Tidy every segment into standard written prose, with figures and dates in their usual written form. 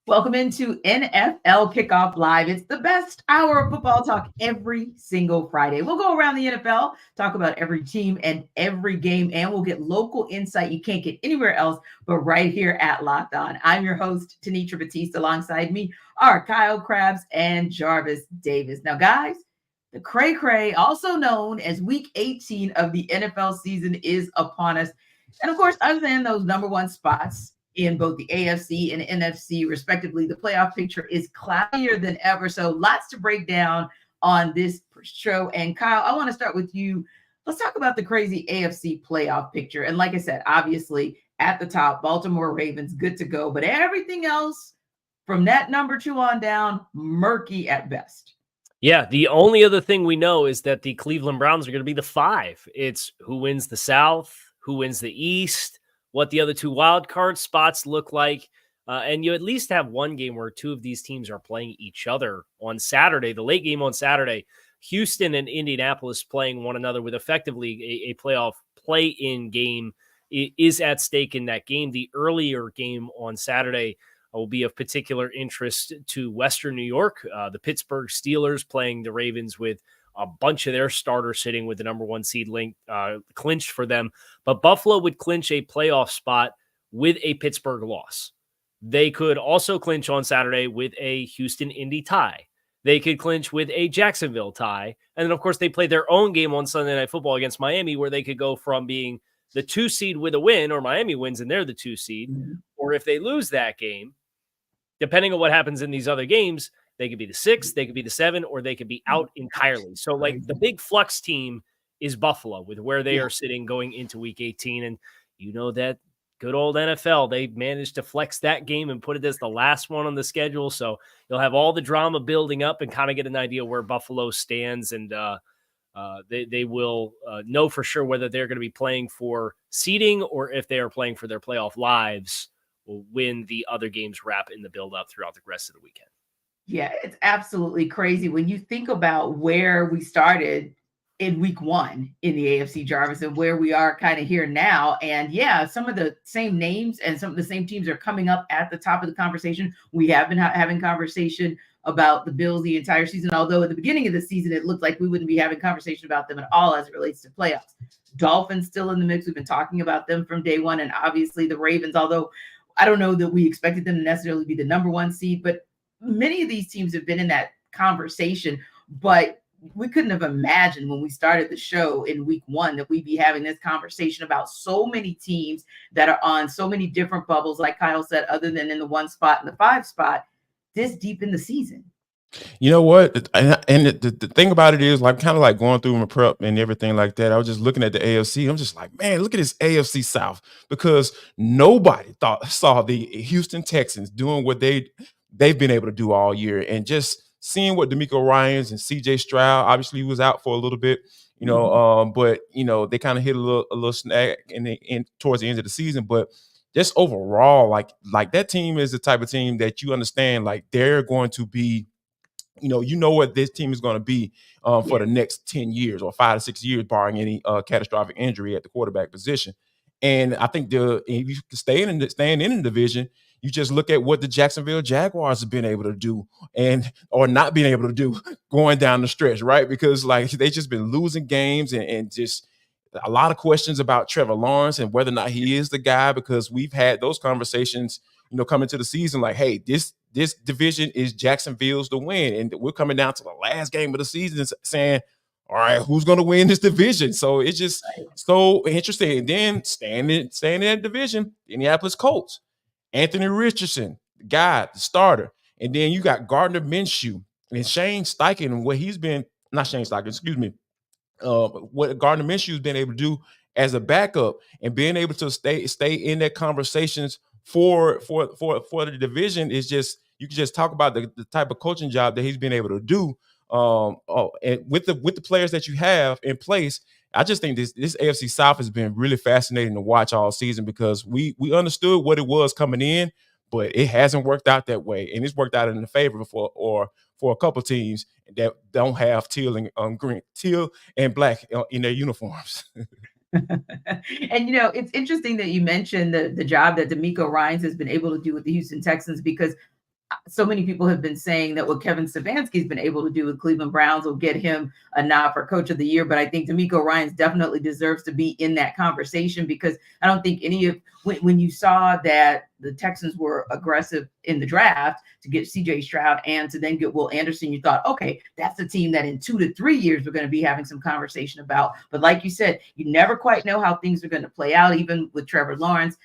Welcome into NFL Kickoff Live. It's the best hour of football talk every single Friday. We'll go around the NFL, talk about every team and every game, and we'll get local insight you can't get anywhere else but right here at Locked On. I'm your host, Tanitra Batiste. Alongside me are Kyle Krabs and Jarvis Davis. Now, guys, the cray cray, also known as week 18 of the NFL season, is upon us. And of course, other than those number one spots in both the AFC and NFC, respectively, the playoff picture is cloudier than ever. So lots to break down on this show. And Kyle, I want to start with you. Let's talk about the crazy AFC playoff picture. And like I said, obviously at the top, Baltimore Ravens, good to go. But everything else from that number 2 on down, murky at best. Yeah, the only other thing we know is that the Cleveland Browns are going to be the 5. It's who wins the South, who wins the East, what the other 2 wild card spots look like. And you at least have one game where 2 of these teams are playing each other on Saturday, the late game on Saturday. Houston and Indianapolis playing one another with effectively a playoff play-in game is at stake in that game. The earlier game on Saturday will be of particular interest to Western New York. The Pittsburgh Steelers playing the Ravens with a bunch of their starters sitting with the number 1 seed clinched for them. But Buffalo would clinch a playoff spot with a Pittsburgh loss. They could also clinch on Saturday with a Houston-Indy tie. They could clinch with a Jacksonville tie. And then, of course, they play their own game on Sunday Night Football against Miami, where they could go from being the 2 seed with a win, or Miami wins and they're the 2 seed. Mm-hmm. Or if they lose that game, depending on what happens in these other games, they could be the 6, they could be the 7, or they could be out entirely. So, like, the big flux team is Buffalo with where they are sitting going into week 18. And you know that good old NFL, they managed to flex that game and put it as the last one on the schedule. So you'll have all the drama building up and kind of get an idea where Buffalo stands. And they will know for sure whether they're going to be playing for seeding or if they are playing for their playoff lives when the other games wrap in the build-up throughout the rest of the weekend. Yeah, it's absolutely crazy when you think about where we started in week 1 in the AFC, Jarvis, and where we are kind of here now. And yeah, some of the same names and some of the same teams are coming up at the top of the conversation. We have been having conversation about the Bills the entire season, although at the beginning of the season, it looked like we wouldn't be having conversation about them at all as it relates to playoffs. Dolphins still in the mix. We've been talking about them from day one. And obviously the Ravens, although I don't know that we expected them to necessarily be the number 1 seed, but many of these teams have been in that conversation, but we couldn't have imagined when we started the show in week 1 that we'd be having this conversation about so many teams that are on so many different bubbles, like Kyle said, other than in the 1 spot and the 5 spot this deep in the season. You know what? And the thing about it is, like, kind of like going through my prep and everything like that. I was just looking at the AFC. I'm just like, man, look at this AFC South, because nobody saw the Houston Texans doing what they've been able to do all year, and just seeing what D'Amico Ryans and CJ Stroud, obviously he was out for a little bit, but they kind of hit a little snag in towards the end of the season, but just overall, like that team is the type of team that you understand, like they're going to be. You know what this team is going to be for the next 10 years or 5 to 6 years, barring any catastrophic injury at the quarterback position. And I think if you staying in the division, you just look at what the Jacksonville Jaguars have been able to do or not being able to do going down the stretch, right? Because like they've just been losing games and just a lot of questions about Trevor Lawrence and whether or not he is the guy, because we've had those conversations, coming to the season, like, hey, this division is Jacksonville's to win. And we're coming down to the last game of the season saying, all right, who's going to win this division? So it's just so interesting. And then staying in that division, Indianapolis Colts, Anthony Richardson, the guy, the starter. And then you got Gardner Minshew and Shane Steichen and what he's been, not Shane Steichen, excuse me, what Gardner Minshew has been able to do as a backup and being able to stay in that conversations for the division is just, you can just talk about the type of coaching job that he's been able to do. And with the players that you have in place, I just think this AFC South has been really fascinating to watch all season, because we understood what it was coming in, but it hasn't worked out that way, and it's worked out in the favor for a couple teams that don't have teal and black in their uniforms. And it's interesting that you mentioned the job that D'Amico Ryans has been able to do with the Houston Texans, because so many people have been saying that what Kevin Stefanski's been able to do with Cleveland Browns will get him a nod for Coach of the Year. But I think DeMeco Ryans definitely deserves to be in that conversation, because I don't think any of when you saw that the Texans were aggressive in the draft to get CJ Stroud and to then get Will Anderson, you thought, okay, that's a team that in 2 to 3 years we're going to be having some conversation about. But like you said, you never quite know how things are going to play out, even with Trevor Lawrence.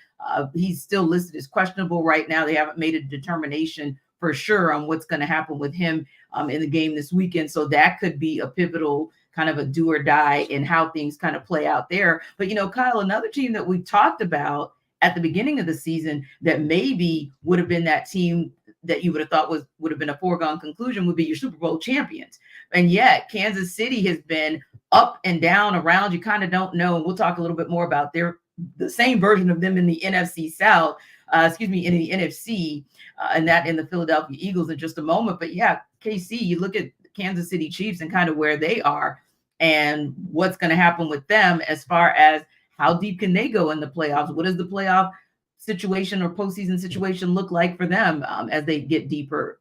He's still listed as questionable right now. They haven't made a determination for sure on what's going to happen with him in the game this weekend. So that could be a pivotal kind of a do or die in how things kind of play out there. But, Kyle, another team that we talked about at the beginning of the season that maybe would have been that team that you would have thought would have been a foregone conclusion would be your Super Bowl champions. And yet Kansas City has been up and down around. You kind of don't know. And we'll talk a little bit more about the same version of them in the NFC South, in the NFC, and that in the Philadelphia Eagles in just a moment. But yeah, KC, you look at Kansas City Chiefs and kind of where they are and what's going to happen with them as far as how deep can they go in the playoffs? What does the playoff situation or postseason situation look like for them as they get deeper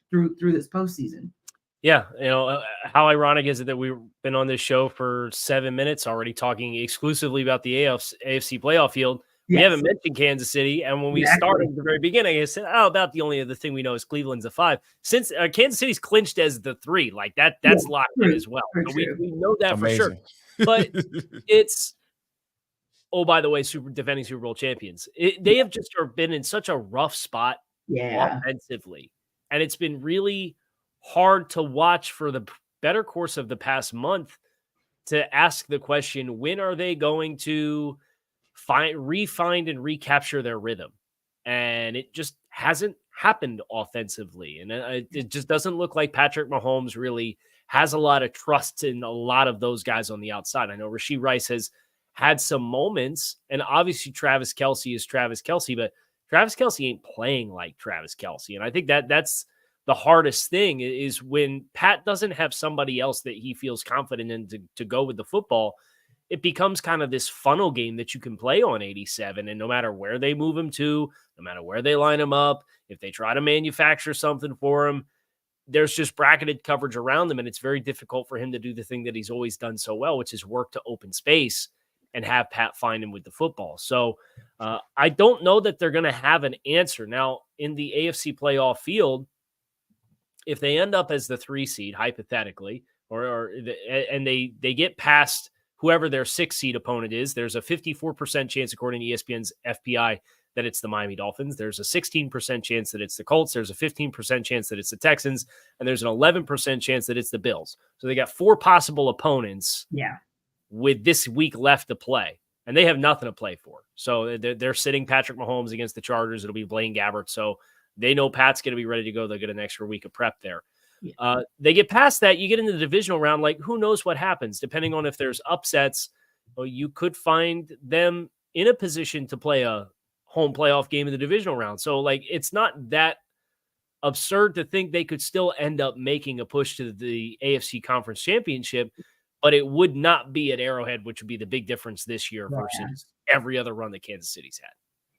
through this postseason? Yeah, how ironic is it that we've been on this show for 7 minutes already talking exclusively about the AFC playoff field. We haven't mentioned Kansas City, and when we started at the very beginning, I said, about the only other thing we know is Cleveland's a 5. Since Kansas City's clinched as the 3, like that's locked in as well. So we know that Amazing. For sure. But it's, by the way, defending Super Bowl champions. They have just been in such a rough spot offensively, and it's been really hard to watch for the better course of the past month to ask the question, when are they going to re-find and recapture their rhythm? And it just hasn't happened offensively. And it just doesn't look like Patrick Mahomes really has a lot of trust in a lot of those guys on the outside. I know Rashee Rice has had some moments, and obviously Travis Kelce is Travis Kelce, but Travis Kelce ain't playing like Travis Kelce. And I think that's the hardest thing, is when Pat doesn't have somebody else that he feels confident in to go with the football, it becomes kind of this funnel game that you can play on 87. And no matter where they move him to, no matter where they line him up, if they try to manufacture something for him, there's just bracketed coverage around them. And it's very difficult for him to do the thing that he's always done so well, which is work to open space and have Pat find him with the football. So I don't know that they're going to have an answer. Now, in the AFC playoff field, if they end up as the 3 seed, hypothetically, and they get past whoever their 6 seed opponent is, there's a 54% chance, according to ESPN's FPI, that it's the Miami Dolphins. There's a 16% chance that it's the Colts. There's a 15% chance that it's the Texans. And there's an 11% chance that it's the Bills. So they got 4 possible opponents with this week left to play. And they have nothing to play for. So they're sitting Patrick Mahomes against the Chargers. It'll be Blaine Gabbert. So they know Pat's going to be ready to go. They'll get an extra week of prep there. Yeah. They get past that. You get into the divisional round. Like, who knows what happens? Depending on if there's upsets, you could find them in a position to play a home playoff game in the divisional round. So, it's not that absurd to think they could still end up making a push to the AFC Conference Championship, but it would not be at Arrowhead, which would be the big difference this year versus every other run that Kansas City's had.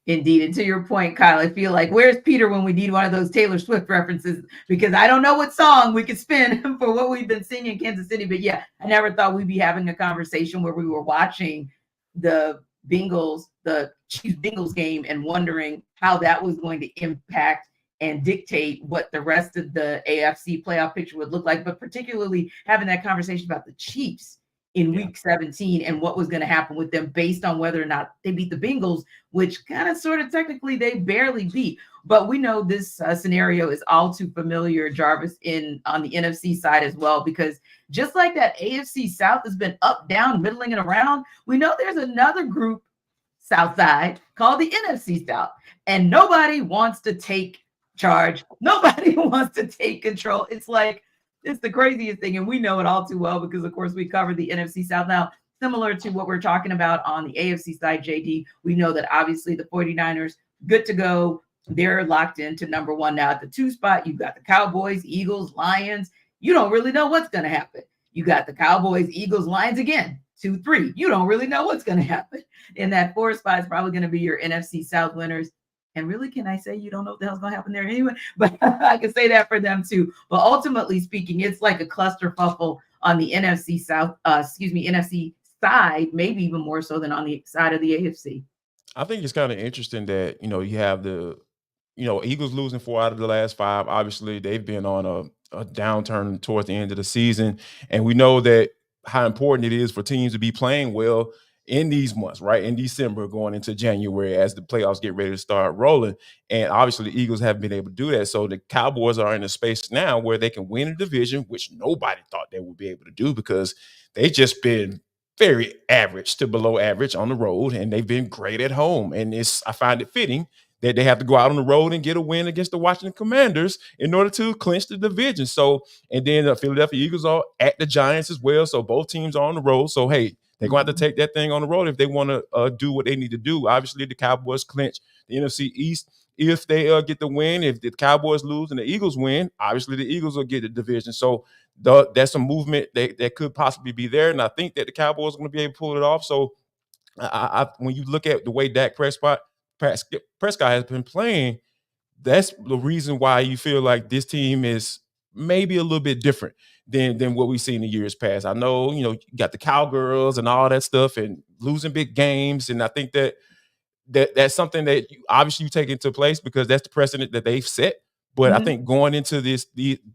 Indeed. And to your point, Kyle, I feel like, where's Peter when we need one of those Taylor Swift references? Because I don't know what song we could spin for what we've been seeing in Kansas City. But yeah, I never thought we'd be having a conversation where we were watching the Chiefs Bengals game and wondering how that was going to impact and dictate what the rest of the AFC playoff picture would look like. But particularly having that conversation about the Chiefs in week 17 and what was going to happen with them based on whether or not they beat the Bengals, which kind of sort of technically they barely beat. But we know this scenario is all too familiar, Jarvis, on the NFC side as well, because just like that AFC South has been up, down, middling, and around, we know there's another group South side called the NFC South, and nobody wants to take charge. Nobody wants to take control. It's the craziest thing, and we know it all too well because, of course, we covered the NFC South. Now, similar to what we're talking about on the AFC side, JD, we know that obviously the 49ers, good to go. They're locked into number 1 now. At the 2 spot, you've got the Cowboys, Eagles, Lions. You don't really know what's going to happen. You got the Cowboys, Eagles, Lions again, 2, 3. You don't really know what's going to happen. In that 4 spot is probably going to be your NFC South winners. And really, can I say you don't know what the hell's going to happen there anyway? But I can say that for them too. But ultimately speaking, it's like a clusterfuffle on the NFC South, NFC side, maybe even more so than on the side of the AFC. I think it's kind of interesting that, you have Eagles losing 4 out of the last 5. Obviously, they've been on a downturn towards the end of the season, and we know that how important it is for teams to be playing well in these months, right? In December, going into January, as the playoffs get ready to start rolling. And obviously, the Eagles haven't been able to do that. So the Cowboys are in a space now where they can win a division, which nobody thought they would be able to do because they just been very average to below average on the road, and they've been great at home. And I find it fitting that they have to go out on the road and get a win against the Washington Commanders in order to clinch the division. So, and then the Philadelphia Eagles are at the Giants as well. So both teams are on the road. So, hey, they're going to have to take that thing on the road if they want to do what they need to do. Obviously, the Cowboys clinch the NFC East if they get the win. If the Cowboys lose and the Eagles win, obviously the Eagles will get the division. So that's a movement that could possibly be there. And I think that the Cowboys are going to be able to pull it off. So when you look at the way Dak Prescott has been playing, that's the reason why you feel like this team is maybe a little bit different than what we've seen in years past. I know, you got the Cowgirls and all that stuff and losing big games. And I think that's something that you take into place because that's the precedent that they've set. But I think going into the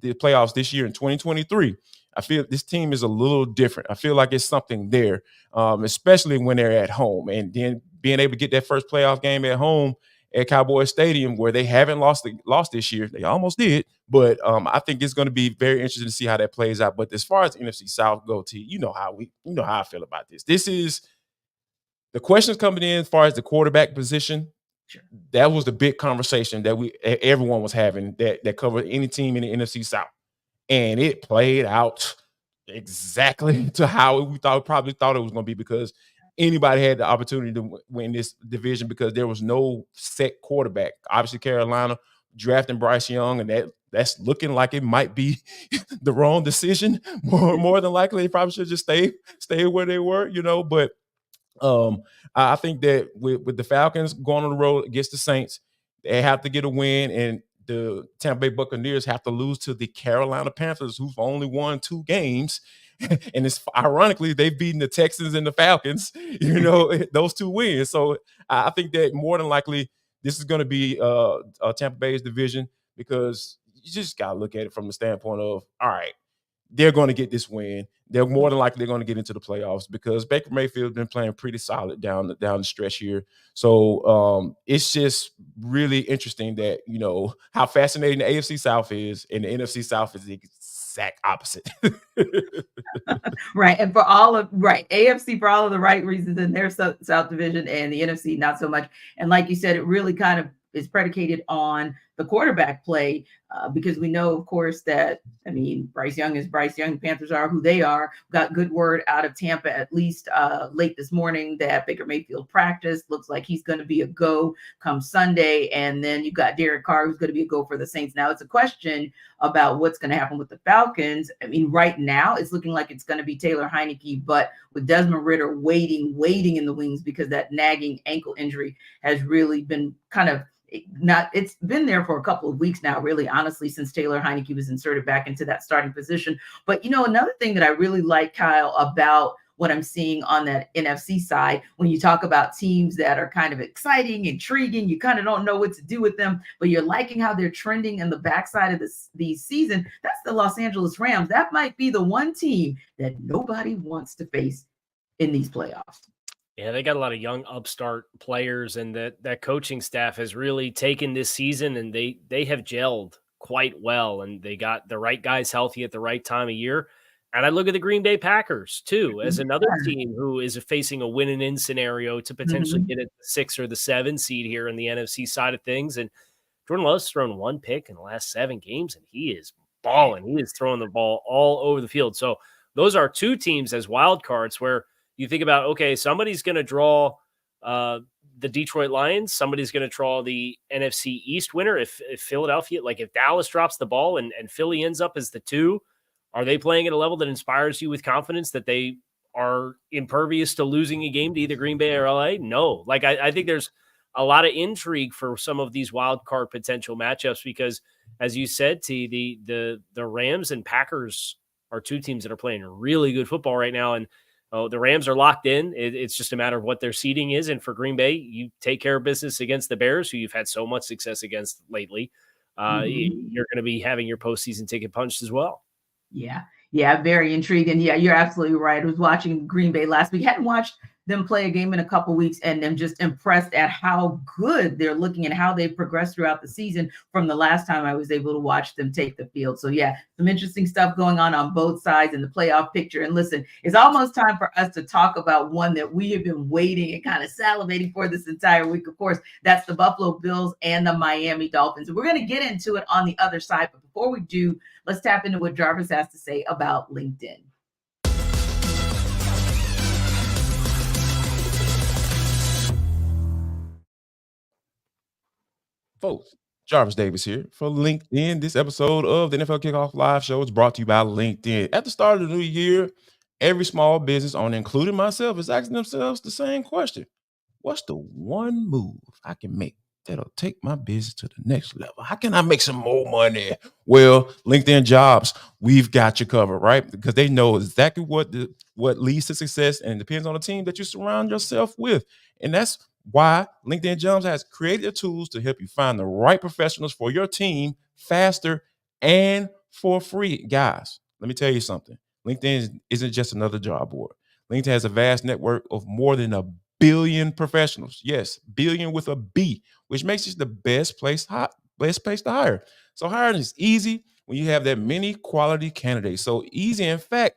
playoffs this year in 2023, I feel this team is a little different. I feel like it's something there, especially when they're at home. And then being able to get that first playoff game at home at Cowboys Stadium where they haven't lost this year. They almost did. But I think it's going to be very interesting to see how that plays out. But as far as NFC South go, you know how I feel about this. This is the questions coming in as far as the quarterback position. Sure. That was the big conversation that everyone was having that covered any team in the NFC South. And it played out exactly to how we probably thought it was going to be because anybody had the opportunity to win this division because there was no set quarterback. Obviously, Carolina drafting Bryce Young, and that's looking like it might be the wrong decision. More than likely, they probably should just stay where they were, But I think that with the Falcons going on the road against the Saints, they have to get a win, and the Tampa Bay Buccaneers have to lose to the Carolina Panthers, who've only won 2 games. And it's ironically, they've beaten the Texans and the Falcons, those 2 wins. So I think that more than likely, this is going to be Tampa Bay's division because you just got to look at it from the standpoint of, all right, they're going to get this win. They're more than likely going to get into the playoffs because Baker Mayfield's been playing pretty solid down the stretch here. So it's just really interesting that, how fascinating the AFC South is and the NFC South is the exact opposite. Right. And AFC for all of the right reasons in their South division and the NFC not so much. And like you said, it really kind of is predicated on the quarterback play because we know, of course, that, Bryce Young is Bryce Young. Panthers are who they are. Got good word out of Tampa, at least late this morning, that Baker Mayfield practiced. Looks like he's going to be a go come Sunday. And then you've got Derek Carr, who's going to be a go for the Saints. Now it's a question about what's going to happen with the Falcons. Right now it's looking like it's going to be Taylor Heineke, but with Desmond Ridder waiting in the wings because that nagging ankle injury has really been it's been there for a couple of weeks now, really, honestly, since Taylor Heineke was inserted back into that starting position. But, another thing that I really like, Kyle, about what I'm seeing on that NFC side, when you talk about teams that are kind of exciting, intriguing, you kind of don't know what to do with them, but you're liking how they're trending in the backside of the season. That's the Los Angeles Rams. That might be the one team that nobody wants to face in these playoffs. Yeah, they got a lot of young upstart players, and that coaching staff has really taken this season, and they have gelled quite well, and they got the right guys healthy at the right time of year. And I look at the Green Bay Packers, too, as another team who is facing a win-and-in scenario to potentially get a 6 or the 7 seed here in the NFC side of things. And Jordan Love's thrown 1 pick in the last 7 games, and he is balling. He is throwing the ball all over the field. So those are 2 teams as wild cards where you think about, okay, somebody's going to draw the Detroit Lions. Somebody's going to draw the NFC East winner. If Philadelphia, if Dallas drops the ball and Philly ends up as the 2, are they playing at a level that inspires you with confidence that they are impervious to losing a game to either Green Bay or LA? No. I think there's a lot of intrigue for some of these wild card potential matchups because, as you said, T, the Rams and Packers are two teams that are playing really good football right now, and the Rams are locked in. It's just a matter of what their seeding is, and for Green Bay, you take care of business against the Bears, who you've had so much success against lately. You're going to be having your postseason ticket punched as well. Yeah, very intriguing. Yeah, you're absolutely right. I was watching Green Bay last week. Hadn't watched them play a game in a couple weeks, and I'm just impressed at how good they're looking and how they've progressed throughout the season from the last time I was able to watch them take the field. So yeah, some interesting stuff going on both sides in the playoff picture. And listen, it's almost time for us to talk about one that we have been waiting and kind of salivating for this entire week. Of course, that's the Buffalo Bills and the Miami Dolphins. And we're going to get into it on the other side. But before we do, let's tap into what Jarvis has to say about LinkedIn. Folks, Jarvis Davis here for LinkedIn. This episode of the NFL Kickoff Live Show is brought to you by LinkedIn. At the start of the new year, every small business owner, including myself, is asking themselves the same question. What's the one move I can make that'll take my business to the next level? How can I make some more money? Well, LinkedIn Jobs, we've got you covered, right? Because they know exactly what leads to success, and it depends on the team that you surround yourself with. And that's why LinkedIn Jobs has created the tools to help you find the right professionals for your team faster and for free. Guys, let me tell you something. LinkedIn isn't just another job board. LinkedIn has a vast network of more than 1 billion professionals. Yes, billion with a B, which makes it the best place to hire. So hiring is easy when you have that many quality candidates. So easy, in fact,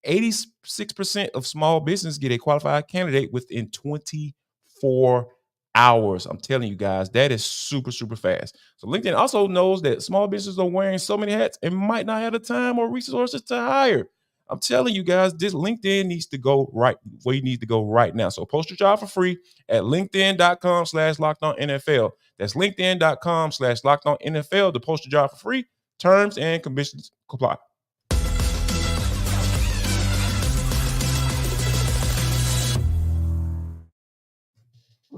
86% of small business get a qualified candidate within 24 hours. I'm telling you guys, that is super, super fast. So LinkedIn also knows that small businesses are wearing so many hats and might not have the time or resources to hire. I'm telling you guys, this LinkedIn needs to go right where you need to go right now. So post your job for free at linkedin.com/lockedonnfl. That's linkedin.com/lockedonnfl to post your job for free. Terms and conditions apply.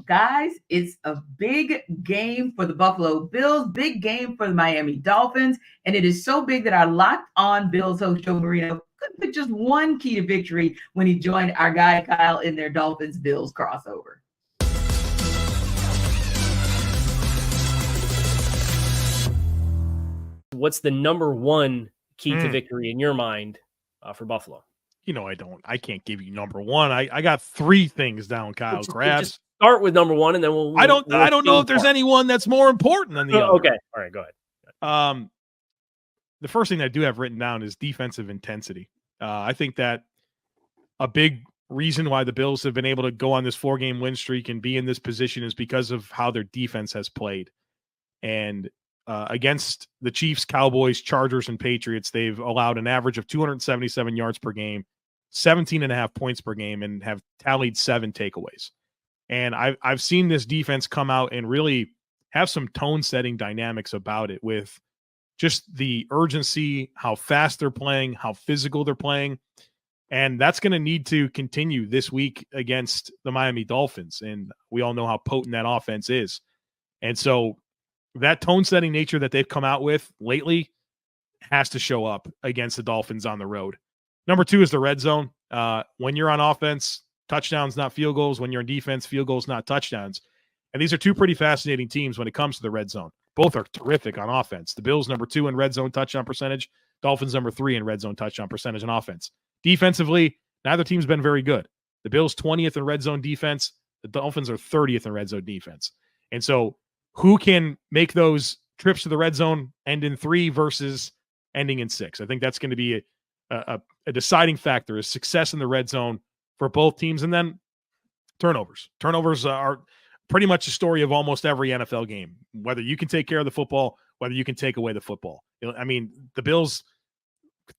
Guys, it's a big game for the Buffalo Bills, big game for the Miami Dolphins, and it is so big that our Locked On Bills host Joe Marino couldn't pick just one key to victory when he joined our guy Kyle in their Dolphins-Bills crossover. What's the number one key to victory in your mind for Buffalo? I can't give you number one. I got three things down, Kyle. Grabs. Start with number one, and then we'll. I don't know if there's any one that's more important than the other. Okay, all right, go ahead. The first thing I do have written down is defensive intensity. I think that a big reason why the Bills have been able to go on this 4-game win streak and be in this position is because of how their defense has played. And against the Chiefs, Cowboys, Chargers, and Patriots, they've allowed an average of 277 yards per game, 17.5 points per game, and have tallied 7 takeaways. And I've seen this defense come out and really have some tone-setting dynamics about it with just the urgency, how fast they're playing, how physical they're playing. And that's going to need to continue this week against the Miami Dolphins. And we all know how potent that offense is. And so that tone-setting nature that they've come out with lately has to show up against the Dolphins on the road. Number 2 is the red zone. When you're on offense, touchdowns, not field goals. When you're in defense, field goals, not touchdowns. And these are two pretty fascinating teams when it comes to the red zone. Both are terrific on offense. The Bills, number 2 in red zone touchdown percentage. Dolphins, number 3 in red zone touchdown percentage on offense. Defensively, neither team's been very good. The Bills, 20th in red zone defense. The Dolphins are 30th in red zone defense. And so who can make those trips to the red zone end in 3 versus ending in 6? I think that's going to be a deciding factor is success in the red zone for both teams. And then turnovers. Turnovers are pretty much the story of almost every NFL game, whether you can take care of the football, whether you can take away the football. I mean, the Bills,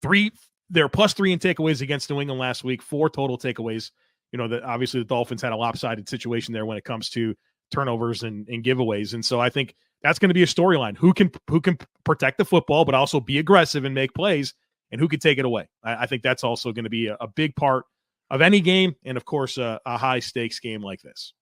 they're +3 in takeaways against New England last week, 4 total takeaways. Obviously the Dolphins had a lopsided situation there when it comes to turnovers and giveaways. And so I think that's going to be a storyline. Who can protect the football, but also be aggressive and make plays, and who can take it away. I think that's also going to be a big part of any game, and of course, a high-stakes game like this.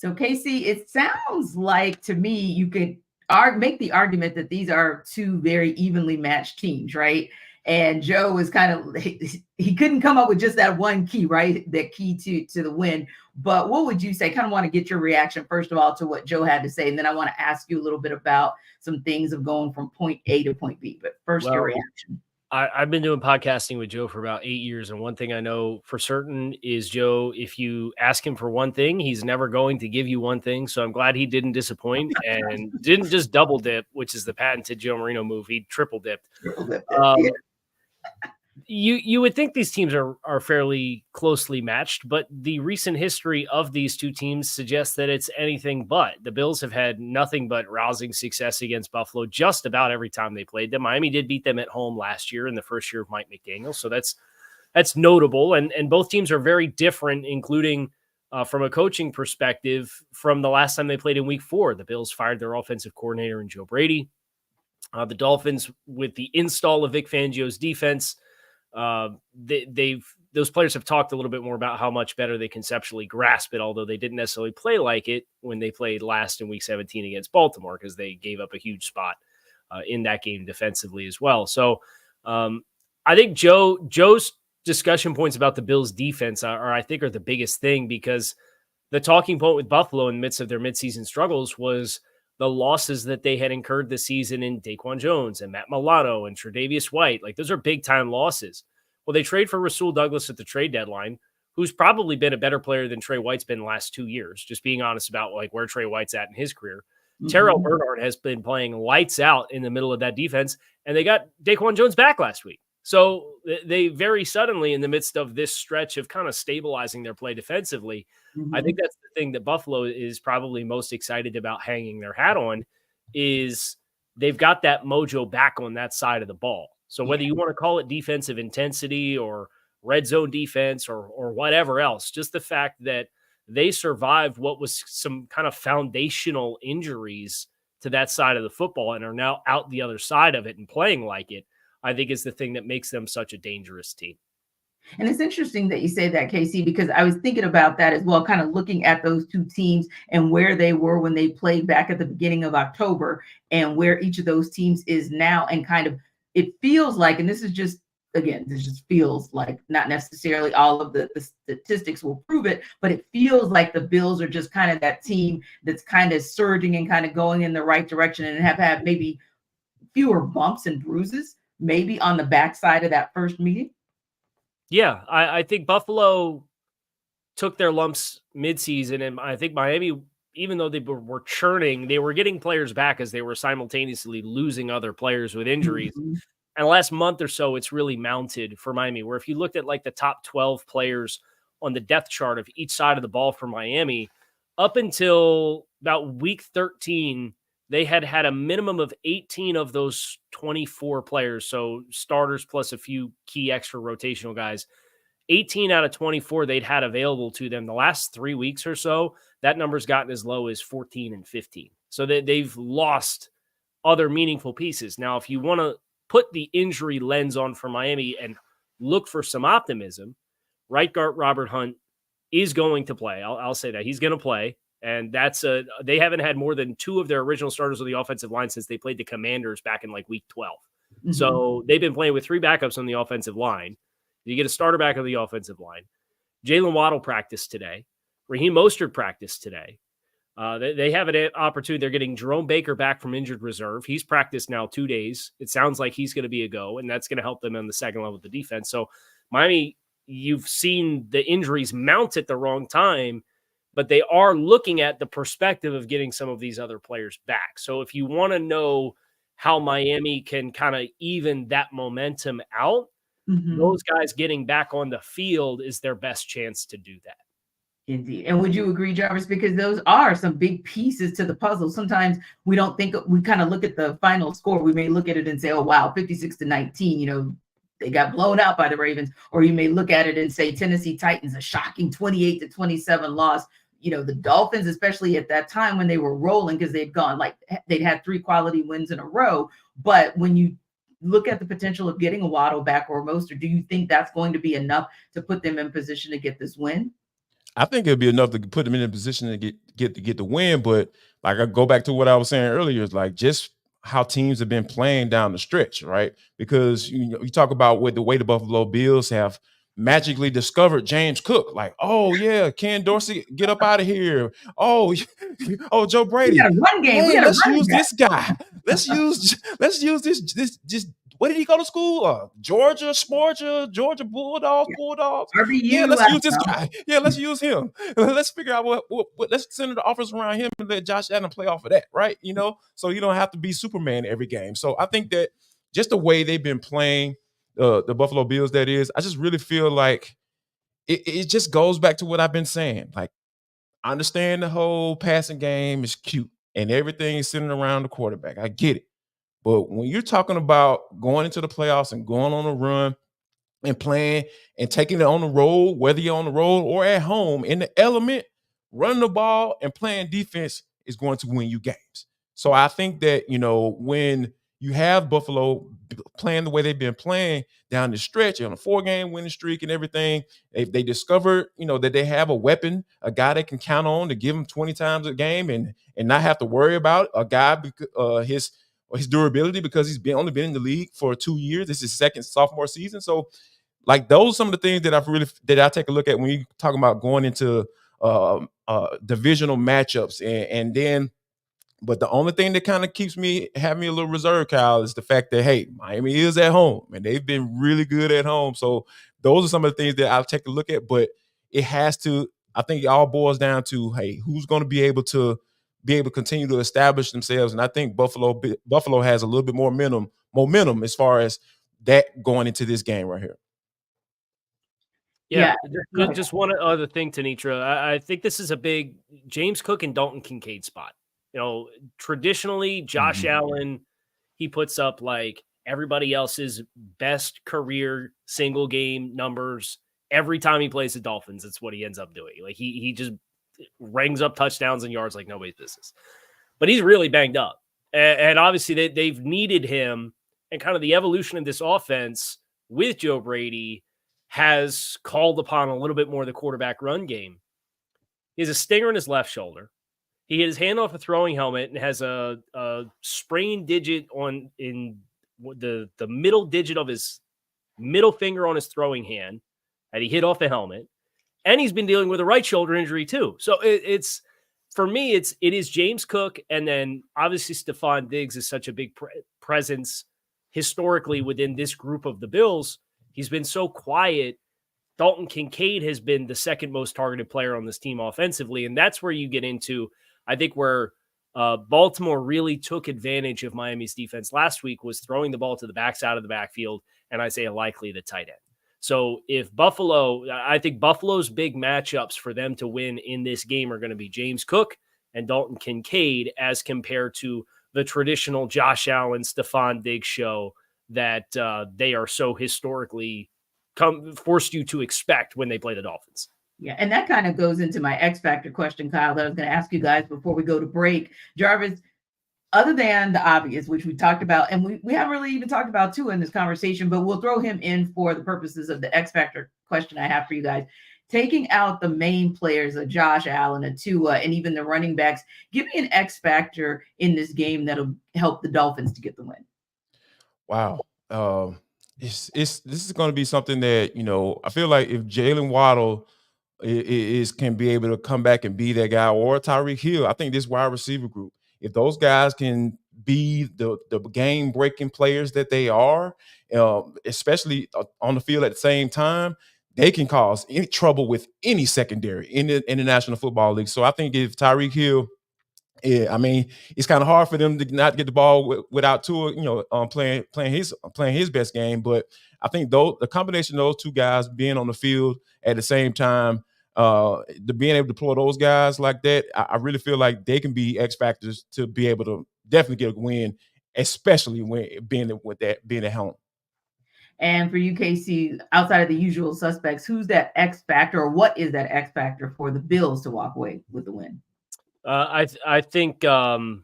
So, Casey, it sounds like to me you could make the argument that these are two very evenly matched teams, right? And Joe was kind of he couldn't come up with just that one key, right? The key to the win. But what would you say? Kind of want to get your reaction first of all to what Joe had to say, and then I want to ask you a little bit about some things of going from point A to point B. But first, your reaction. I've been doing podcasting with Joe for about 8 years, and one thing I know for certain is Joe, if you ask him for one thing, he's never going to give you one thing. So I'm glad he didn't disappoint and didn't just double dip, which is the patented Joe Marino move. He triple dipped. You would think these teams are fairly closely matched, but the recent history of these two teams suggests that it's anything but. The Bills have had nothing but rousing success against Buffalo just about every time they played them. Miami did beat them at home last year in the first year of Mike McDaniel, so that's notable. And both teams are very different, including from a coaching perspective from the last time they played in Week 4. The Bills fired their offensive coordinator in Joe Brady. The Dolphins, with the install of Vic Fangio's defense, those players have talked a little bit more about how much better they conceptually grasp it, although they didn't necessarily play like it when they played last in Week 17 against Baltimore, because they gave up a huge spot in that game defensively as well. So I think Joe's discussion points about the Bills defense are the biggest thing, because the talking point with Buffalo in the midst of their midseason struggles was the losses that they had incurred this season in Daquan Jones and Matt Milano and Tre'Davious White. Like, those are big time losses. Well, they trade for Rasul Douglas at the trade deadline, who's probably been a better player than Trey White's been the last 2 years, just being honest about like where Trey White's at in his career. Mm-hmm. Terrell Bernard has been playing lights out in the middle of that defense, and they got Daquan Jones back last week. So they very suddenly, in the midst of this stretch of kind of stabilizing their play defensively, I think that's the thing that Buffalo is probably most excited about hanging their hat on, is they've got that mojo back on that side of the ball. So whether you want to call it defensive intensity or red zone defense or whatever else, just the fact that they survived what was some kind of foundational injuries to that side of the football and are now out the other side of it and playing like it, I think is the thing that makes them such a dangerous team. And it's interesting that you say that, Casey, because I was thinking about that as well, kind of looking at those two teams and where they were when they played back at the beginning of October and where each of those teams is now. And kind of, it feels like, and this just feels like, not necessarily all of the statistics will prove it, but it feels like the Bills are just kind of that team that's kind of surging and kind of going in the right direction and have had maybe fewer bumps and bruises, maybe on the backside of that first meeting. Yeah, I think Buffalo took their lumps midseason, and I think Miami, even though they were churning, they were getting players back as they were simultaneously losing other players with injuries. Mm-hmm. And the last month or so, it's really mounted for Miami, where if you looked at like the top 12 players on the depth chart of each side of the ball for Miami, up until about week 13, they had a minimum of 18 of those 24 players, so starters plus a few key extra rotational guys. 18 out of 24 they'd had available to them. The last 3 weeks or so, that number's gotten as low as 14 and 15. So they've lost other meaningful pieces. Now, if you want to put the injury lens on for Miami and look for some optimism, right guard Robert Hunt is going to play. I'll say that. He's going to play. And they haven't had more than 2 of their original starters on the offensive line since they played the Commanders back in like week 12. Mm-hmm. So they've been playing with 3 backups on the offensive line. You get a starter back on the offensive line. Jalen Waddle practiced today. Raheem Mostert practiced today. They have an opportunity. They're getting Jerome Baker back from injured reserve. He's practiced now 2 days. It sounds like he's going to be a go, and that's going to help them on the second level of the defense. So Miami, you've seen the injuries mount at the wrong time, but they are looking at the perspective of getting some of these other players back. So if you want to know how Miami can kind of even that momentum out, those guys getting back on the field is their best chance to do that. Indeed. And would you agree, Jarvis? Because those are some big pieces to the puzzle. Sometimes we don't think, we kind of look at the final score. We may look at it and say, oh, wow, 56-19, they got blown out by the Ravens. Or you may look at it and say Tennessee Titans, a shocking 28-27 loss. The Dolphins, especially at that time when they were rolling, because they'd had 3 quality wins in a row. But when you look at the potential of getting a Waddle back or a Mostert, do you think that's going to be enough to put them in position to get this win? I think it'd be enough to put them in a position to get the win. But like I go back to what I was saying earlier, is like just how teams have been playing down the stretch, right? Because you talk about what the way the Buffalo Bills have magically discovered James Cook. Like, oh yeah, Ken Dorsey, get up out of here. Oh, oh Joe We Brady. got a run game. We Hey, got a let's running use back. this guy. Let's use this. What did he go to school? Georgia Bulldogs. Yeah, RBU. let's use this guy. Yeah, let's use him. Let's figure out what let's center the offense around him and let Josh Allen play off of that, right? So you don't have to be Superman every game. So I think that just the way they've been playing the Buffalo Bills, that is, I just really feel like it just goes back to what I've been saying. Like, I understand the whole passing game is cute and everything is centered around the quarterback. I get it. But when you're talking about going into the playoffs and going on a run and playing and taking it on the road, whether you're on the road or at home, in the element, running the ball and playing defense is going to win you games. So I think that, when you have Buffalo playing the way they've been playing down the stretch on a 4-game winning streak and everything, they discovered, that they have a weapon, a guy they can count on to give them 20 times a game and not have to worry about a guy, his durability, because he's only been in the league for 2 years. This is his second sophomore season. So like those are some of the things that I take a look at when you talking about going into divisional matchups, and then. But the only thing that kind of having me a little reserved, Kyle, is the fact that, hey, Miami is at home and they've been really good at home. So those are some of the things that I'll take a look at. But I think it all boils down to, hey, who's going to be able to continue to establish themselves. And I think Buffalo has a little bit more momentum as far as that going into this game right here. Yeah. Just one other thing, Tanitra. I think this is a big James Cook and Dalton Kincaid spot. Traditionally, Josh Allen, he puts up like everybody else's best career single game numbers every time he plays the Dolphins. That's what he ends up doing. Like he just rings up touchdowns and yards like nobody's business. But he's really banged up. And obviously they've needed him, and kind of the evolution of this offense with Joe Brady has called upon a little bit more of the quarterback run game. He has a stinger in his left shoulder. He hit his hand off a throwing helmet and has a sprained digit in the middle digit of his middle finger on his throwing hand that he hit off the helmet. And he's been dealing with a right shoulder injury too. So it's for me, it is James Cook. And then obviously Stephon Diggs is such a big presence historically within this group of the Bills. He's been so quiet. Dalton Kincaid has been the second most targeted player on this team offensively. And that's where you get into, I think, where Baltimore really took advantage of Miami's defense last week, was throwing the ball to the backside of the backfield, and Isaiah Likely, the tight end. So I think Buffalo's big matchups for them to win in this game are going to be James Cook and Dalton Kincaid, as compared to the traditional Josh Allen, Stephon Diggs show that they are so historically forced you to expect when they play the Dolphins. Yeah, and that kind of goes into my X Factor question, Kyle, that I was going to ask you guys before we go to break. Jarvis, other than the obvious, which we talked about, and we haven't really even talked about Tua in this conversation, but we'll throw him in for the purposes of the X Factor question I have for you guys. Taking out the main players, a Josh Allen, a Tua, and even the running backs, give me an X Factor in this game that'll help the Dolphins to get the win. Wow. This is going to be something that, I feel like if Jalen Waddle can be able to come back and be that guy, or Tyreek Hill, I think this wide receiver group, if those guys can be the game breaking players that they are, especially on the field at the same time, they can cause any trouble with any secondary in the National Football League. So I think if Tyreek Hill, it's kind of hard for them to not get the ball without Tua, playing his best game. But I think the combination of those two guys being on the field at the same time, being able to deploy those guys like that, I really feel like they can be X factors to be able to definitely get a win, especially when being at home. And for you, KC, outside of the usual suspects, who's that X factor, or what is that X factor for the Bills to walk away with the win? I think the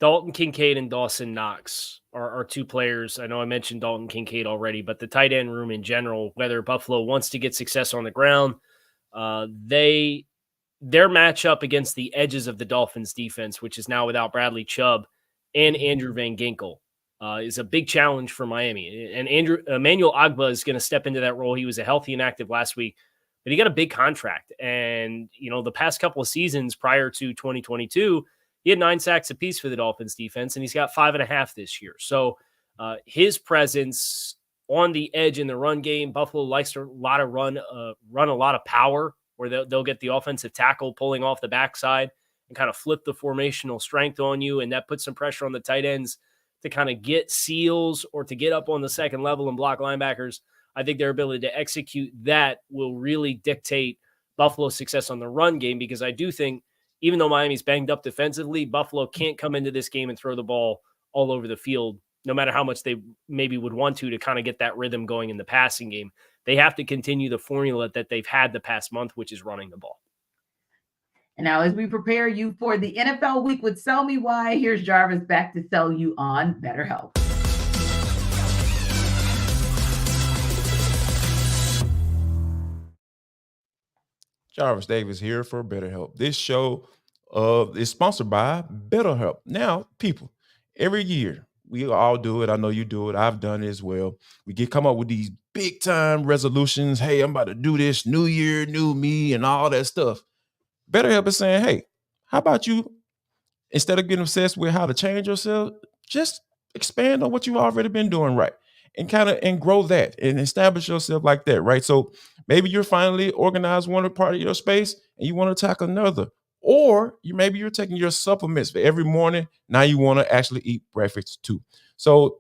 Dalton Kincaid and Dawson Knox are two players. I know I mentioned Dalton Kincaid already, but the tight end room in general, whether Buffalo wants to get success on the ground, their matchup against the edges of the Dolphins defense, which is now without Bradley Chubb and Andrew Van Ginkel, is a big challenge for Miami. And Emmanuel Ogbah is going to step into that role. He was a healthy and active last week, but he got a big contract. And, the past couple of seasons prior to 2022, he had 9 sacks apiece for the Dolphins defense, and he's got 5.5 this year. So his presence on the edge in the run game, Buffalo likes to run a lot of power, where they'll get the offensive tackle pulling off the backside and kind of flip the formational strength on you. And that puts some pressure on the tight ends to kind of get seals or to get up on the second level and block linebackers. I think their ability to execute that will really dictate Buffalo's success on the run game, because I do think even though Miami's banged up defensively, Buffalo can't come into this game and throw the ball all over the field, no matter how much they maybe would want to kind of get that rhythm going in the passing game. They have to continue the formula that they've had the past month, which is running the ball. And now, as we prepare you for the NFL week with Sell Me Why, here's Jarvis back to sell you on BetterHelp. Jarvis Davis here for BetterHelp. This show is sponsored by BetterHelp. Now, people, every year, we all do it. I know you do it. I've done it as well. We come up with these big time resolutions. Hey, I'm about to do this, new year, new me, and all that stuff. BetterHelp is saying, hey, how about you, instead of getting obsessed with how to change yourself, just expand on what you've already been doing right and grow that and establish yourself like that, right? So maybe you're finally organized one part of your space and you want to tackle another. Or maybe you're taking your supplements for every morning. Now you want to actually eat breakfast too. So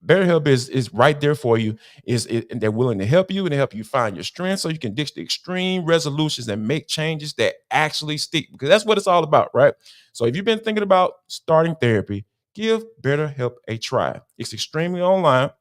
BetterHelp is right there for you. And they're willing to help you and help you find your strength so you can ditch the extreme resolutions and make changes that actually stick, because that's what it's all about, right? So if you've been thinking about starting therapy, give BetterHelp a try. It's entirely online,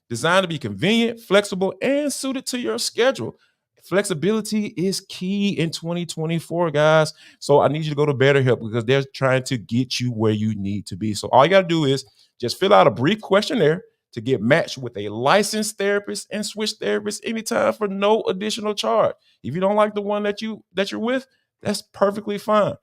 designed to be convenient, flexible, and suited to your schedule. Flexibility is key in 2024, guys. So I need you to go to BetterHelp because they're trying to get you where you need to be. So all you got to do is just fill out a brief questionnaire to get matched with a licensed therapist and switch therapists anytime for no additional charge. If you don't like the one that you're with, that's perfectly fine.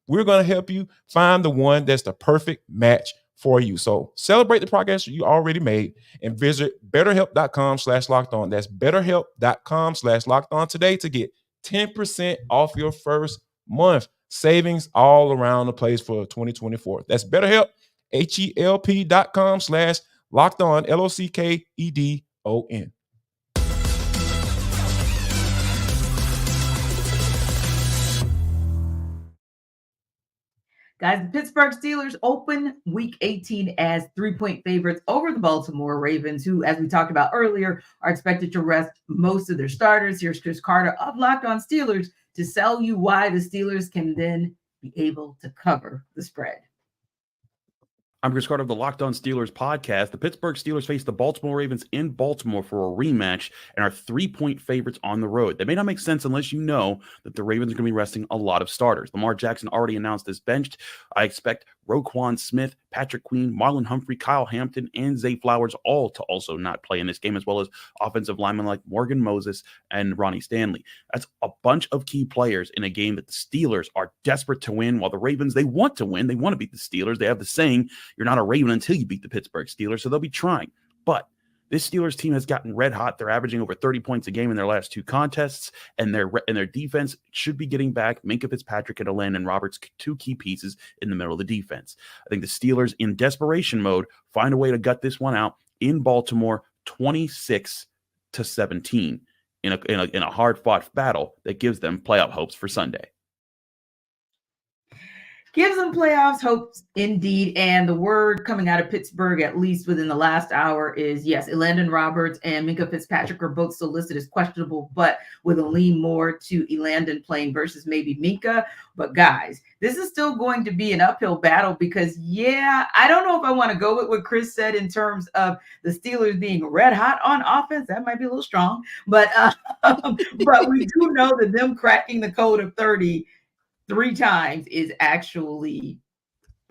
We're going to help you find the one that's the perfect match for you. So celebrate the progress you already made and visit betterhelp.com/lockedon. That's betterhelp.com/lockedon today to get 10% off your first month. Savings all around the place for 2024. That's BetterHelp, HELP.com/lockedon, LOCKEDON. Guys, the Pittsburgh Steelers open Week 18 as 3-point favorites over the Baltimore Ravens, who, as we talked about earlier, are expected to rest most of their starters. Here's Chris Carter of Locked On Steelers to sell you why the Steelers can then be able to cover the spread. I'm Chris Carter of the Locked On Steelers podcast. The Pittsburgh Steelers face the Baltimore Ravens in Baltimore for a rematch and are 3-point favorites on the road. That may not make sense unless you know that the Ravens are going to be resting a lot of starters. Lamar Jackson already announced his benched. I expect Roquan Smith, Patrick Queen, Marlon Humphrey, Kyle Hampton, and Zay Flowers all to also not play in this game, as well as offensive linemen like Morgan Moses and Ronnie Stanley. That's a bunch of key players in a game that the Steelers are desperate to win, while the Ravens, they want to win. They want to beat the Steelers. They have the saying, you're not a Raven until you beat the Pittsburgh Steelers, so they'll be trying. But this Steelers team has gotten red hot. They're averaging over 30 points a game in their last 2 contests, and their defense should be getting back Minkah Fitzpatrick and Elandon Roberts, 2 key pieces in the middle of the defense. I think the Steelers, in desperation mode, find a way to gut this one out in Baltimore, 26-17, in a hard-fought battle that gives them playoff hopes for Sunday. Gives them playoffs hopes indeed. And the word coming out of Pittsburgh, at least within the last hour, is yes, Elandon Roberts and Minkah Fitzpatrick are both still listed as questionable, but with a lean more to Elandon playing versus maybe Minkah. But guys, this is still going to be an uphill battle because, I don't know if I want to go with what Chris said in terms of the Steelers being red hot on offense. That might be a little strong, but we do know that them cracking the code of 30 3 times is actually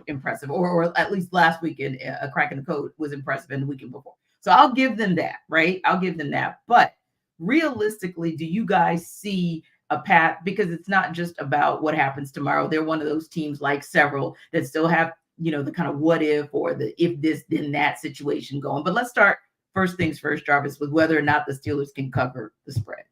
impressive, or at least last weekend, a crack in the code was impressive, and the weekend before. So I'll give them that, right? I'll give them that. But realistically, do you guys see a path? Because it's not just about what happens tomorrow. They're one of those teams, like several, that still have, the kind of what if, or the if this, then that situation going. But let's start first things first, Jarvis, with whether or not the Steelers can cover the spread.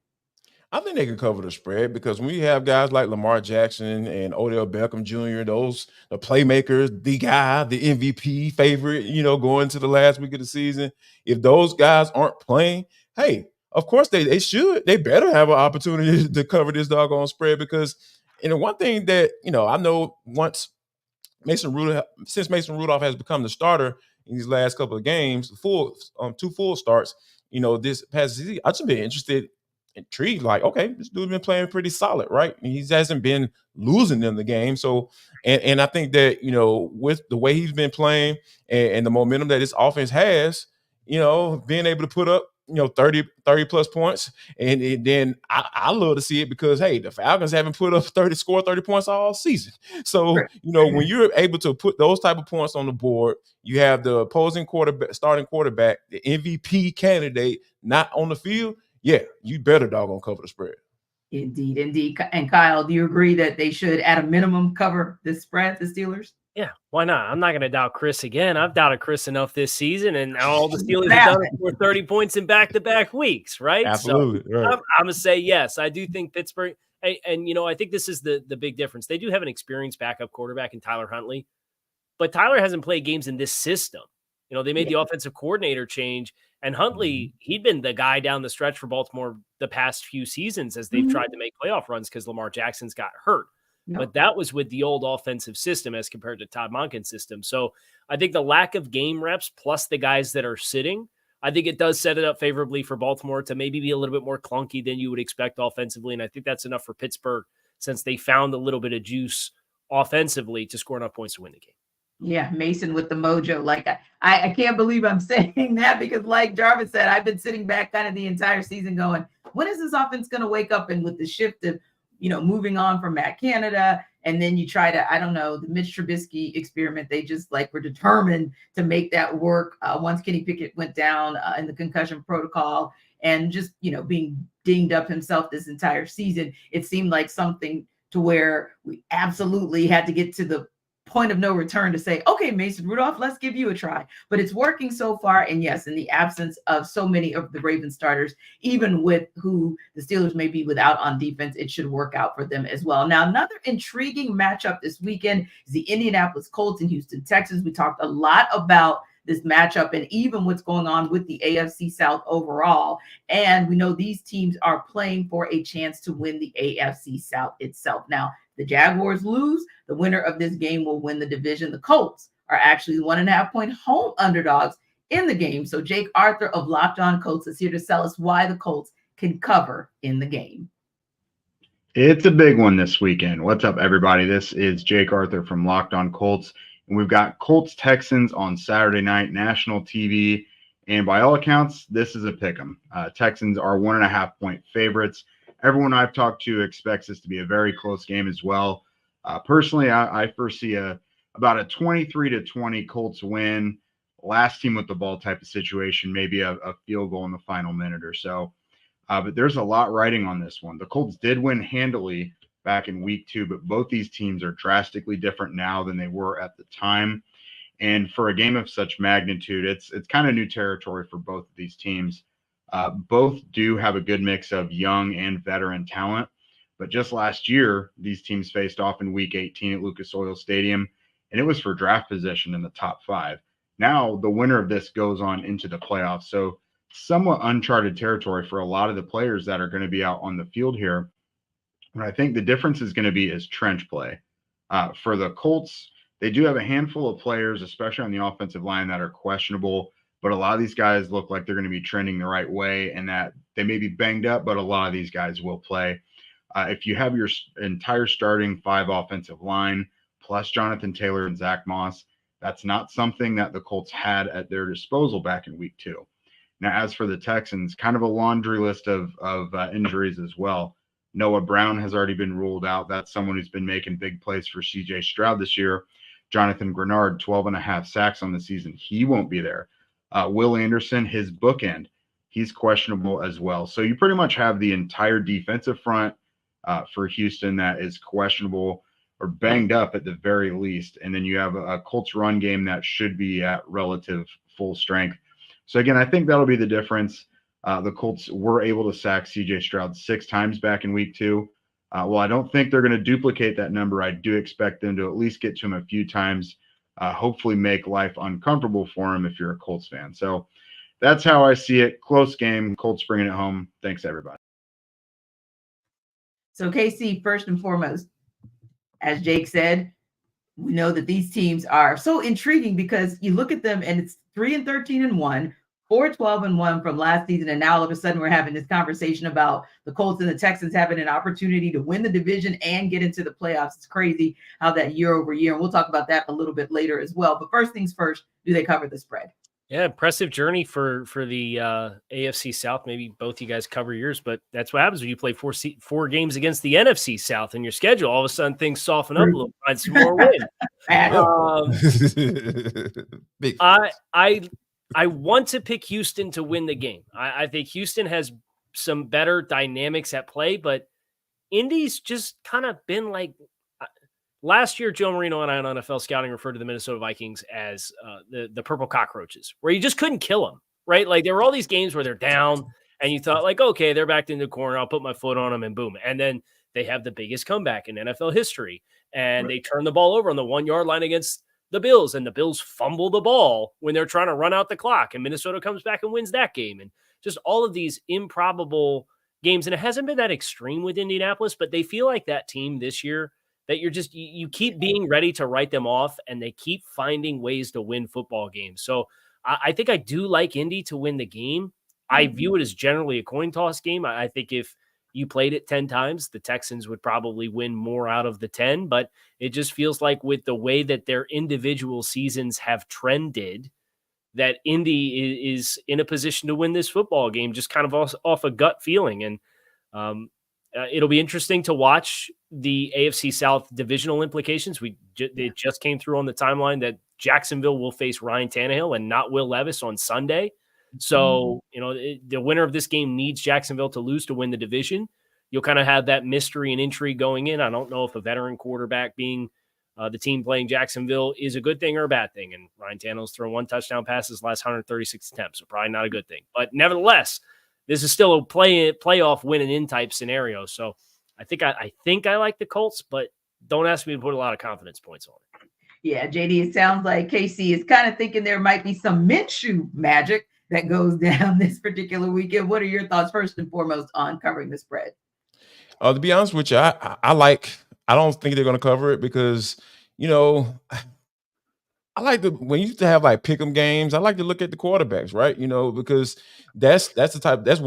I think they can cover the spread because when you have guys like Lamar Jackson and Odell Beckham Jr., the playmakers, the guy, the MVP favorite, going to the last week of the season, if those guys aren't playing, hey, of course they should. They better have an opportunity to cover this doggone spread because, one thing that, I know since Mason Rudolph has become the starter in these last couple of games, 2 full starts, this past season, I've just been intrigued, like, okay, this dude's been playing pretty solid, right? He hasn't been losing in the game. So, and I think that, with the way he's been playing and the momentum that his offense has, being able to put up, 30 plus points. And then I love to see it because, hey, the Falcons haven't scored 30 points all season. So, when you're able to put those type of points on the board, you have the opposing starting quarterback, the MVP candidate, not on the field. Yeah, you better doggone cover the spread. Indeed. And Kyle, do you agree that they should, at a minimum, cover the spread, the Steelers? Yeah, why not? I'm not going to doubt Chris again. I've doubted Chris enough this season, and all the Steelers have done is score 30 points in back-to-back weeks, right? Absolutely. So right. I'm going to say yes. I do think Pittsburgh, and I think this is the big difference. They do have an experienced backup quarterback in Tyler Huntley, but Tyler hasn't played games in this system. They made the offensive coordinator change, and Huntley, he'd been the guy down the stretch for Baltimore the past few seasons as they've tried to make playoff runs because Lamar Jackson's got hurt. No. But that was with the old offensive system as compared to Todd Monken's system. So I think the lack of game reps plus the guys that are sitting, I think it does set it up favorably for Baltimore to maybe be a little bit more clunky than you would expect offensively. And I think that's enough for Pittsburgh since they found a little bit of juice offensively to score enough points to win the game. Yeah, Mason with the mojo. Like, I can't believe I'm saying that because, like Jarvis said, I've been sitting back kind of the entire season going, when is this offense going to wake up? And with the shift of, moving on from Matt Canada, and then you try to, the Mitch Trubisky experiment, they just were determined to make that work once Kenny Pickett went down in the concussion protocol and just, being dinged up himself this entire season. It seemed like something to where we absolutely had to get to the point of no return to say, okay, Mason Rudolph, let's give you a try. But it's working so far. And yes, in the absence of so many of the Ravens starters, even with who the Steelers may be without on defense, it should work out for them as well. Now, another intriguing matchup this weekend is the Indianapolis Colts and Houston Texans. We talked a lot about this matchup and even what's going on with the AFC South overall. And we know these teams are playing for a chance to win the AFC South itself. Now, the Jaguars lose, the winner of this game will win the division. The Colts are actually 1.5-point home underdogs in the game. So Jake Arthur of Locked On Colts is here to tell us why the Colts can cover in the game. It's a big one this weekend. What's up, everybody? This is Jake Arthur from Locked On Colts. And we've got Colts Texans on Saturday night, national TV. And by all accounts, this is a pick 'em. Texans are 1.5-point favorites. Everyone I've talked to expects this to be a very close game as well. Personally, I foresee about a 23-20 Colts win, last team with the ball type of situation, maybe a field goal in the final minute or so. But there's a lot riding on this one. The Colts did win handily back in week 2, but both these teams are drastically different now than they were at the time. And for a game of such magnitude, it's kind of new territory for both of these teams. Both do have a good mix of young and veteran talent. But just last year, these teams faced off in week 18 at Lucas Oil Stadium, and it was for draft position in the top 5. Now, the winner of this goes on into the playoffs. So somewhat uncharted territory for a lot of the players that are going to be out on the field here. And I think the difference is going to be is trench play. For the Colts, they do have a handful of players, especially on the offensive line, that are questionable. But a lot of these guys look like they're going to be trending the right way and that they may be banged up, but a lot of these guys will play. If you have your entire starting 5 offensive line, plus Jonathan Taylor and Zach Moss, that's not something that the Colts had at their disposal back in week 2. Now, as for the Texans, kind of a laundry list of injuries as well. Noah Brown has already been ruled out. That's someone who's been making big plays for CJ Stroud this year. Jonathan Grenard, 12.5 sacks on the season. He won't be there. Will Anderson, his bookend, he's questionable as well. So you pretty much have the entire defensive front for Houston that is questionable or banged up at the very least. And then you have a Colts run game that should be at relative full strength. So again, I think that'll be the difference. The Colts were able to sack CJ Stroud 6 times back in week 2. Well, I don't think they're going to duplicate that number. I do expect them to at least get to him a few times, hopefully make life uncomfortable for him if you're a Colts fan. So that's how I see it. Close game. Colts bringing it home. Thanks, everybody. So KC, first and foremost, as Jake said, we know that these teams are so intriguing because you look at them and it's 3-13-1, 4-12-1 from last season. And now all of a sudden we're having this conversation about the Colts and the Texans having an opportunity to win the division and get into the playoffs. It's crazy how that year over year, and we'll talk about that a little bit later as well. But first things first, do they cover the spread? Yeah, impressive journey for the AFC South. Maybe both you guys cover yours, but that's what happens when you play four games against the NFC South in your schedule. All of a sudden, things soften up a little, find some more wins. I want to pick Houston to win the game. I think Houston has some better dynamics at play, but Indy's just kind of been like last year. Joe Marino and I on NFL Scouting referred to the Minnesota Vikings as the purple cockroaches, where you just couldn't kill them, right? Like there were all these games where they're down and you thought like, okay, they're backed in the corner. I'll put my foot on them and boom. And then they have the biggest comeback in NFL history and they turn the ball over on the 1 yard line against the Bills, and the Bills fumble the ball when they're trying to run out the clock, and Minnesota comes back and wins that game. And just all of these improbable games. And it hasn't been that extreme with Indianapolis, but they feel like that team this year that you keep being ready to write them off, and they keep finding ways to win football games. So I think I do like Indy to win the game. I view it as generally a coin toss game. I think if you played it 10 times, the Texans would probably win more out of the 10, but it just feels like with the way that their individual seasons have trended, that Indy is in a position to win this football game, just kind of off a gut feeling. And it'll be interesting to watch the AFC South divisional implications. It just came through on the timeline that Jacksonville will face Ryan Tannehill and not Will Levis on Sunday. So, the winner of this game needs Jacksonville to lose to win the division. You'll kind of have that mystery and intrigue going in. I don't know if a veteran quarterback being the team playing Jacksonville is a good thing or a bad thing. And Ryan Tannehill's thrown 1 touchdown pass his last 136 attempts, so probably not a good thing. But nevertheless, this is still a playoff win and in type scenario. So I think I like the Colts, but don't ask me to put a lot of confidence points on it. Yeah, JD, it sounds like KC is kind of thinking there might be some Minshew magic that goes down this particular weekend. What are your thoughts first and foremost on covering the spread? To be honest with you, I don't think they're going to cover it because, I like when you used to have like pick'em games, I like to look at the quarterbacks, right? Because that's the type, that's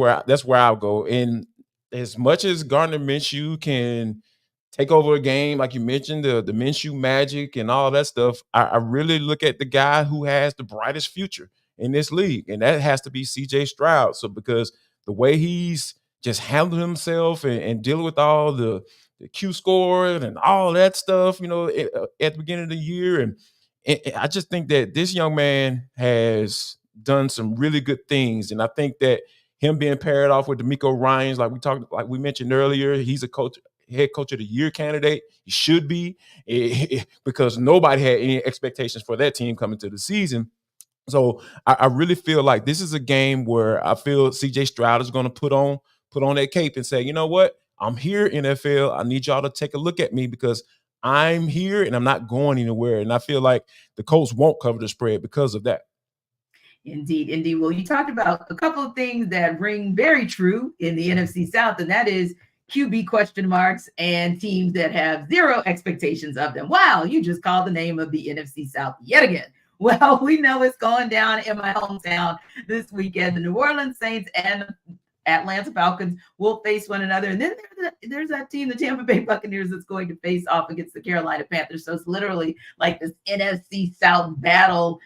where I'll go. And as much as Gardner Minshew can take over a game, like you mentioned, the Minshew magic and all that stuff, I really look at the guy who has the brightest future in this league, and that has to be CJ Stroud. So because the way he's just handled himself and dealing with all the Q scoring and all that stuff, at the beginning of the year. And I just think that this young man has done some really good things. And I think that him being paired off with D'Amico Ryans, like we mentioned earlier, he's head coach of the year candidate. He should be because nobody had any expectations for that team coming to the season. So I really feel like this is a game where I feel CJ Stroud is going to put on that cape and say, you know what? I'm here, NFL. I need y'all to take a look at me because I'm here and I'm not going anywhere. And I feel like the Colts won't cover the spread because of that. Indeed. Well, you talked about a couple of things that ring very true in the NFC South, and that is QB question marks and teams that have zero expectations of them. Wow, you just called the name of the NFC South yet again. Well, we know it's going down in my hometown this weekend. The New Orleans Saints and Atlanta Falcons will face one another. And then there's that team, the Tampa Bay Buccaneers, that's going to face off against the Carolina Panthers. So it's literally like this NFC South battle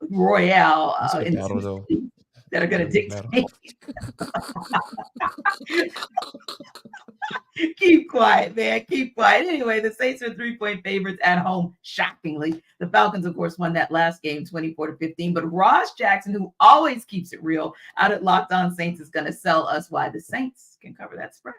royale that are going to dictate. Keep quiet, man. Keep quiet. Anyway, the Saints are 3-point favorites at home, shockingly. The Falcons, of course, won that last game 24-15. But Ross Jackson, who always keeps it real out at Locked On Saints, is going to sell us why the Saints can cover that spread.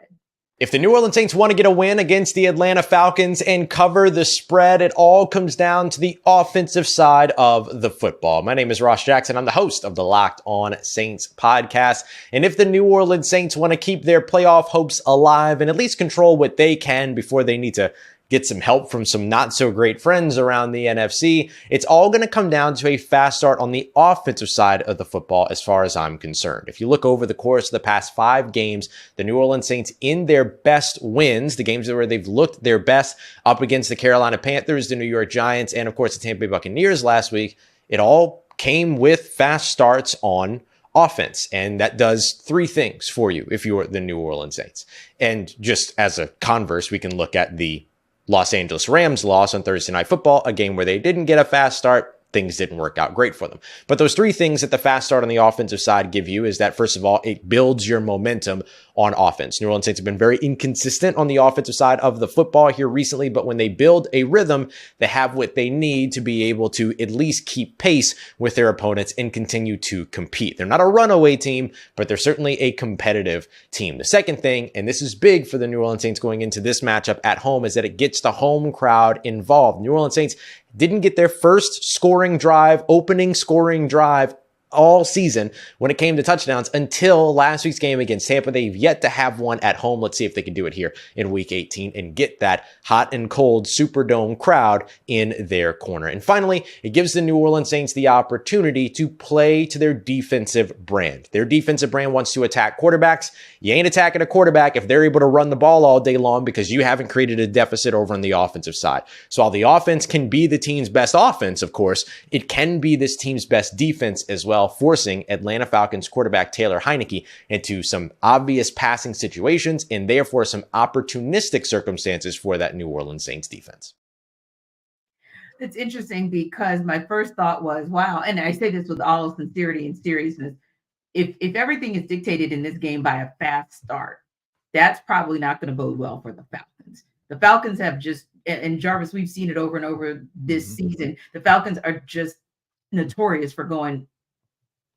If the New Orleans Saints want to get a win against the Atlanta Falcons and cover the spread, it all comes down to the offensive side of the football. My name is Ross Jackson. I'm the host of the Locked On Saints podcast. And if the New Orleans Saints want to keep their playoff hopes alive and at least control what they can before they need to get some help from some not so great friends around the NFC, it's all going to come down to a fast start on the offensive side of the football as far as I'm concerned. If you look over the course of the past 5 games, the New Orleans Saints in their best wins, the games where they've looked their best up against the Carolina Panthers, the New York Giants, and of course the Tampa Bay Buccaneers last week, it all came with fast starts on offense. And that does 3 things for you if you're the New Orleans Saints. And just as a converse, we can look at the Los Angeles Rams loss on Thursday Night Football, a game where they didn't get a fast start. Things didn't work out great for them. But those 3 things that the fast start on the offensive side give you is that, first of all, it builds your momentum on offense. New Orleans Saints have been very inconsistent on the offensive side of the football here recently, but when they build a rhythm, they have what they need to be able to at least keep pace with their opponents and continue to compete. They're not a runaway team, but they're certainly a competitive team. The second thing, and this is big for the New Orleans Saints going into this matchup at home, is that it gets the home crowd involved. New Orleans Saints didn't get their first opening scoring drive all season when it came to touchdowns until last week's game against Tampa. They've yet to have one at home. Let's see if they can do it here in week 18 and get that hot and cold Superdome crowd in their corner. And finally, it gives the New Orleans Saints the opportunity to play to their defensive brand. Their defensive brand wants to attack quarterbacks. You ain't attacking a quarterback if they're able to run the ball all day long because you haven't created a deficit over on the offensive side. So while the offense can be the team's best offense, of course, it can be this team's best defense as well, forcing Atlanta Falcons quarterback Taylor Heinicke into some obvious passing situations and therefore some opportunistic circumstances for that New Orleans Saints defense. It's interesting because my first thought was, wow, and I say this with all sincerity and seriousness, if everything is dictated in this game by a fast start, that's probably not going to bode well for the Falcons. The Falcons have just, and Jarvis, we've seen it over and over this season. The Falcons are just notorious for going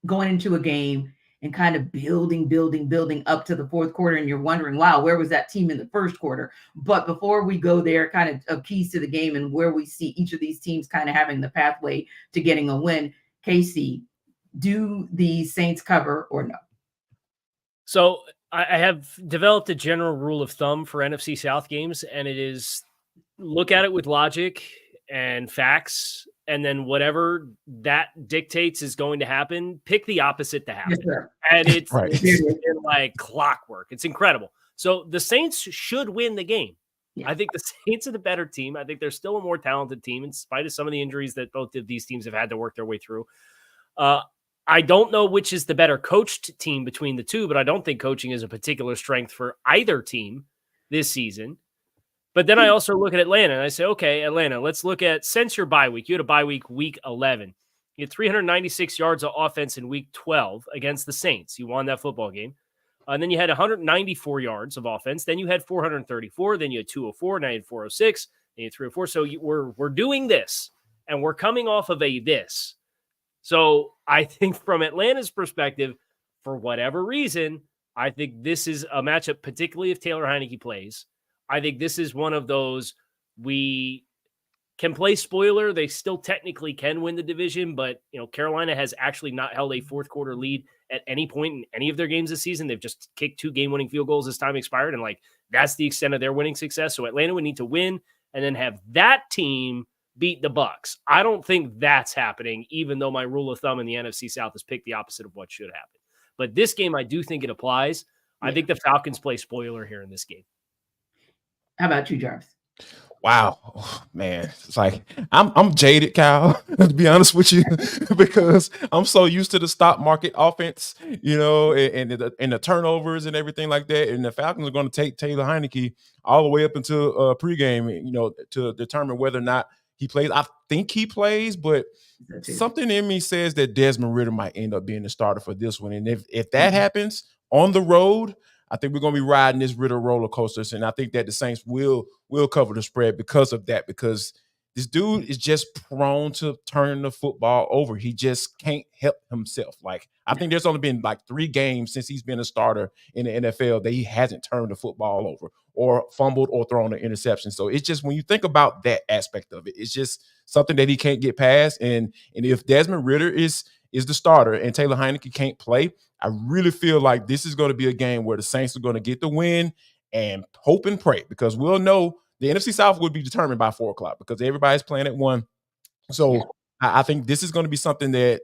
into a game and kind of building up to the fourth quarter. And you're wondering, wow, where was that team in the first quarter? But before we go there, kind of keys to the game and where we see each of these teams kind of having the pathway to getting a win. KC, do the Saints cover or no? So I have developed a general rule of thumb for NFC South games, and it is look at it with logic and facts, and then whatever that dictates is going to happen, pick the opposite to happen. Yes, sir. And it's, Right. it's like clockwork. It's incredible. So the Saints should win the game. Yeah. I think the Saints are the better team. I think they're still a more talented team in spite of some of the injuries that both of these teams have had to work their way through. I don't know which is the better coached team between the two, but I don't think coaching is a particular strength for either team this season. But then I also look at Atlanta and I say, okay, Atlanta, let's look at, since your bye week, you had a bye week 11. You had 396 yards of offense in week 12 against the Saints. You won that football game. And then you had 194 yards of offense. Then you had 434. Then you had 204. Now you had 406. Then you had 304. So we're doing this, and we're coming off of this. So I think from Atlanta's perspective, for whatever reason, I think this is a matchup, particularly if Taylor Heinicke plays. I think this is one of those, we can play spoiler. They still technically can win the division, but Carolina has actually not held a fourth quarter lead at any point in any of their games this season. They've just kicked 2 game-winning field goals as time expired, and that's the extent of their winning success. So Atlanta would need to win and then have that team beat the Bucs. I don't think that's happening, even though my rule of thumb in the NFC South is pick the opposite of what should happen. But this game, I do think it applies. I think the Falcons play spoiler here in this game. How about you, Jarvis? Wow, man, it's like I'm jaded, Kyle, to be honest with you, because I'm so used to the stock market offense, and the turnovers and everything like that. And the Falcons are going to take Taylor Heinicke all the way up until pregame, to determine whether or not he plays. I think he plays, but something in me says that Desmond Ridder might end up being the starter for this one. And if that happens on the road, I think we're going to be riding this Ritter roller coasters, and I think that the Saints will cover the spread because of that, because this dude is just prone to turning the football over. He just can't help himself. Like, I think there's only been like 3 games since he's been a starter in the NFL that he hasn't turned the football over or fumbled or thrown an interception. So it's just, when you think about that aspect of it, it's just something that he can't get past. And if Desmond Ritter is the starter and Taylor Heineke can't play, I really feel like this is going to be a game where the Saints are going to get the win and hope and pray, because we'll know the NFC South would be determined by 4 o'clock because everybody's playing at 1. So I think this is going to be something that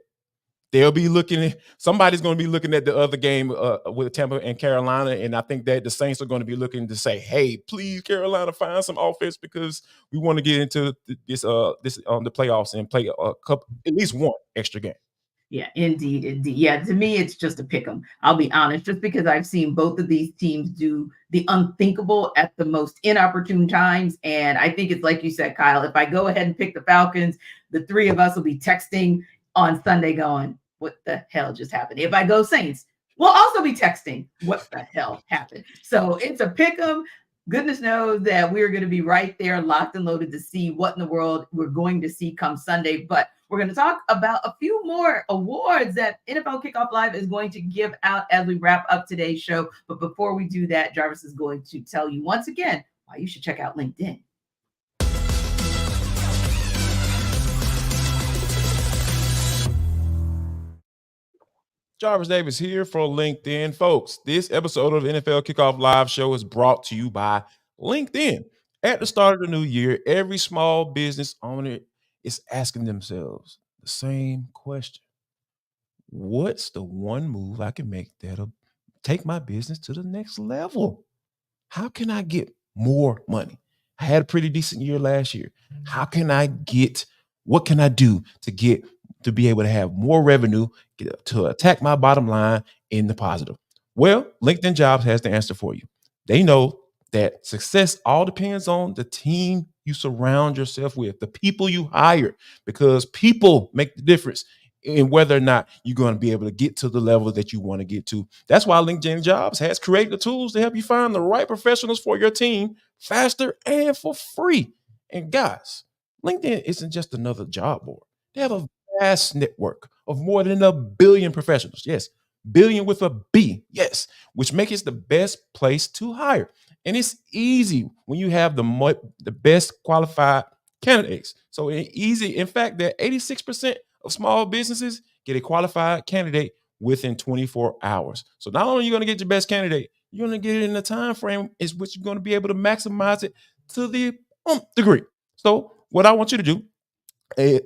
they'll be looking at. Somebody's going to be looking at the other game with Tampa and Carolina, and I think that the Saints are going to be looking to say, "Hey, please, Carolina, find some offense because we want to get into this the playoffs and play at least 1 extra game." Yeah, indeed. Yeah, to me, it's just a pick 'em. I'll be honest, just because I've seen both of these teams do the unthinkable at the most inopportune times. And I think it's like you said, Kyle, if I go ahead and pick the Falcons, the 3 of us will be texting on Sunday going, what the hell just happened? If I go Saints, we'll also be texting, what the hell happened? So it's a pick 'em. Goodness knows that we're going to be right there, locked and loaded to see what in the world we're going to see come Sunday. But we're going to talk about a few more awards that NFL Kickoff Live is going to give out as we wrap up today's show. But before we do that, Jarvis is going to tell you once again why you should check out LinkedIn. Jarvis Davis here for LinkedIn. Folks, this episode of NFL Kickoff Live Show is brought to you by LinkedIn. At the start of the new year, every small business owner is asking themselves the same question. What's the one move I can make that'll take my business to the next level? How can I get more money? I had a pretty decent year last year. What can I do to be able to have more revenue, to attack my bottom line in the positive? Well, LinkedIn Jobs has the answer for you. They know that success all depends on the team you surround yourself with, the people you hire, because people make the difference in whether or not you're going to be able to get to the level that you want to get to. That's why LinkedIn Jobs has created the tools to help you find the right professionals for your team faster and for free. And guys, LinkedIn isn't just another job board. They have a vast network of more than 1 billion professionals. Yes, billion with a B. Yes, which makes it the best place to hire. And it's easy when you have the best qualified candidates. So it's easy. In fact, that 86% of small businesses get a qualified candidate within 24 hours. So not only are you going to get your best candidate, you're going to get it in the time frame is which you're going to be able to maximize it to the degree. So what I want you to do,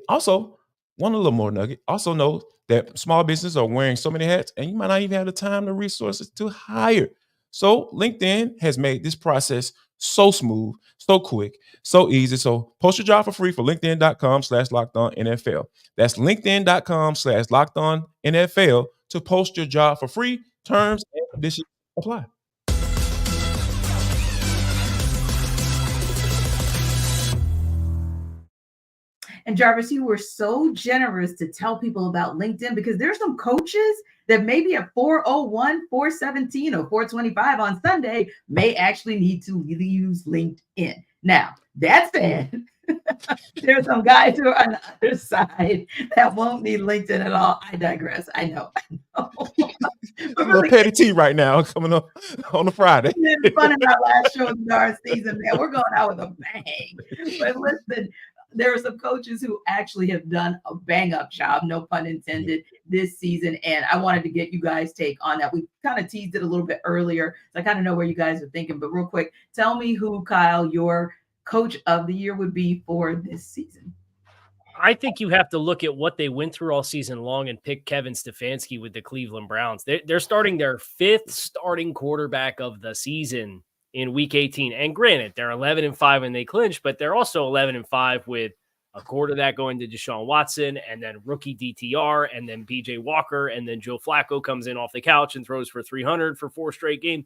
also, one little more nugget, also know that small businesses are wearing so many hats and you might not even have the time, the resources to hire. So LinkedIn has made this process so smooth, so quick, so easy. So post your job for free for LinkedIn.com/LockedOnNFL. That's LinkedIn.com/LockedOnNFL to post your job for free. Terms and conditions apply. And Jarvis, you were so generous to tell people about LinkedIn because there's some coaches that maybe at 401, 417, or 425 on Sunday may actually need to use LinkedIn. Now, that said, there's some guys who are on the other side that won't need LinkedIn at all. I digress. I know. A little petty tea right now coming up on a Friday. It's fun in our last show of the darn season, man. We're going out with a bang. But listen, there are some coaches who actually have done a bang-up job, no pun intended, this season. And I wanted to get you guys' take on that. We kind of teased it a little bit earlier, so I kind of know where you guys are thinking. But real quick, tell me who, Kyle, your coach of the year would be for this season. I think you have to look at what they went through all season long and pick Kevin Stefanski with the Cleveland Browns. They're starting their 5th starting quarterback of the season in week 18. And granted, they're 11-5 and they clinch, but they're also 11-5 with a quarterback going to Deshaun Watson and then rookie DTR and then PJ Walker. And then Joe Flacco comes in off the couch and throws for 300 for 4 straight games.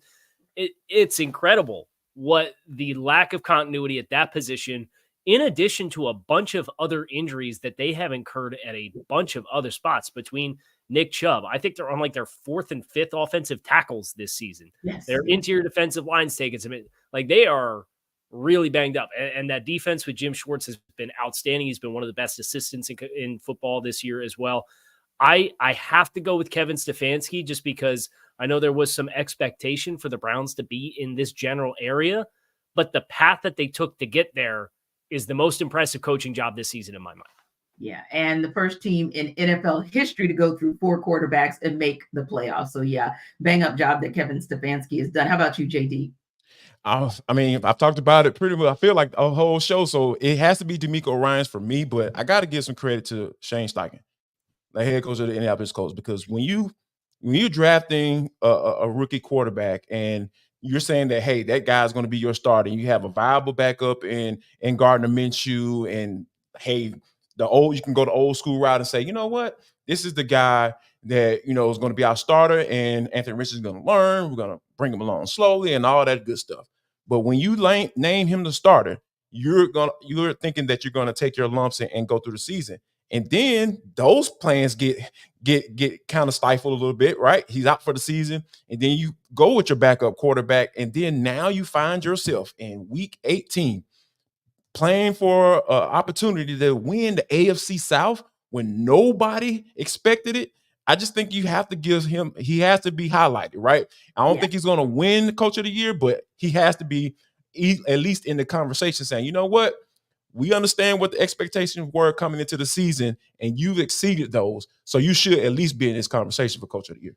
It's incredible what the lack of continuity at that position, in addition to a bunch of other injuries that they have incurred at a bunch of other spots between Nick Chubb. I think they're on like their 4th and 5th offensive tackles this season. Yes. Their interior defensive line's taking some, like they are really banged up. And that defense with Jim Schwartz has been outstanding. He's been one of the best assistants in football this year as well. I have to go with Kevin Stefanski just because I know there was some expectation for the Browns to be in this general area, but the path that they took to get there is the most impressive coaching job this season in my mind. Yeah, and the first team in NFL history to go through 4 quarterbacks and make the playoffs. So yeah, bang up job that Kevin Stefanski has done. How about you, JD? I mean, I've talked about it pretty well. I feel like a whole show, so it has to be D'Amico Ryans for me. But I got to give some credit to Shane Steichen, the head coach of the Indianapolis Colts, because when you're drafting a rookie quarterback and you're saying that, hey, that guy's going to be your starter, and you have a viable backup in Gardner Minshew, and hey, you can go the old school route and say, you know what, this is the guy that is going to be our starter, and Anthony Richardson's going to learn. We're going to bring him along slowly and all that good stuff. But when you name him the starter, you're thinking that you're going to take your lumps and go through the season. And then those plans get kind of stifled a little bit, right? He's out for the season. And then you go with your backup quarterback. And then now you find yourself in week 18 playing for an opportunity to win the AFC South when nobody expected it. I just think you have to he has to be highlighted, right? I don't think he's going to win the Coach of the Year, but he has to be at least in the conversation saying, you know what? We understand what the expectations were coming into the season, and you've exceeded those. So you should at least be in this conversation for Coach of the Year.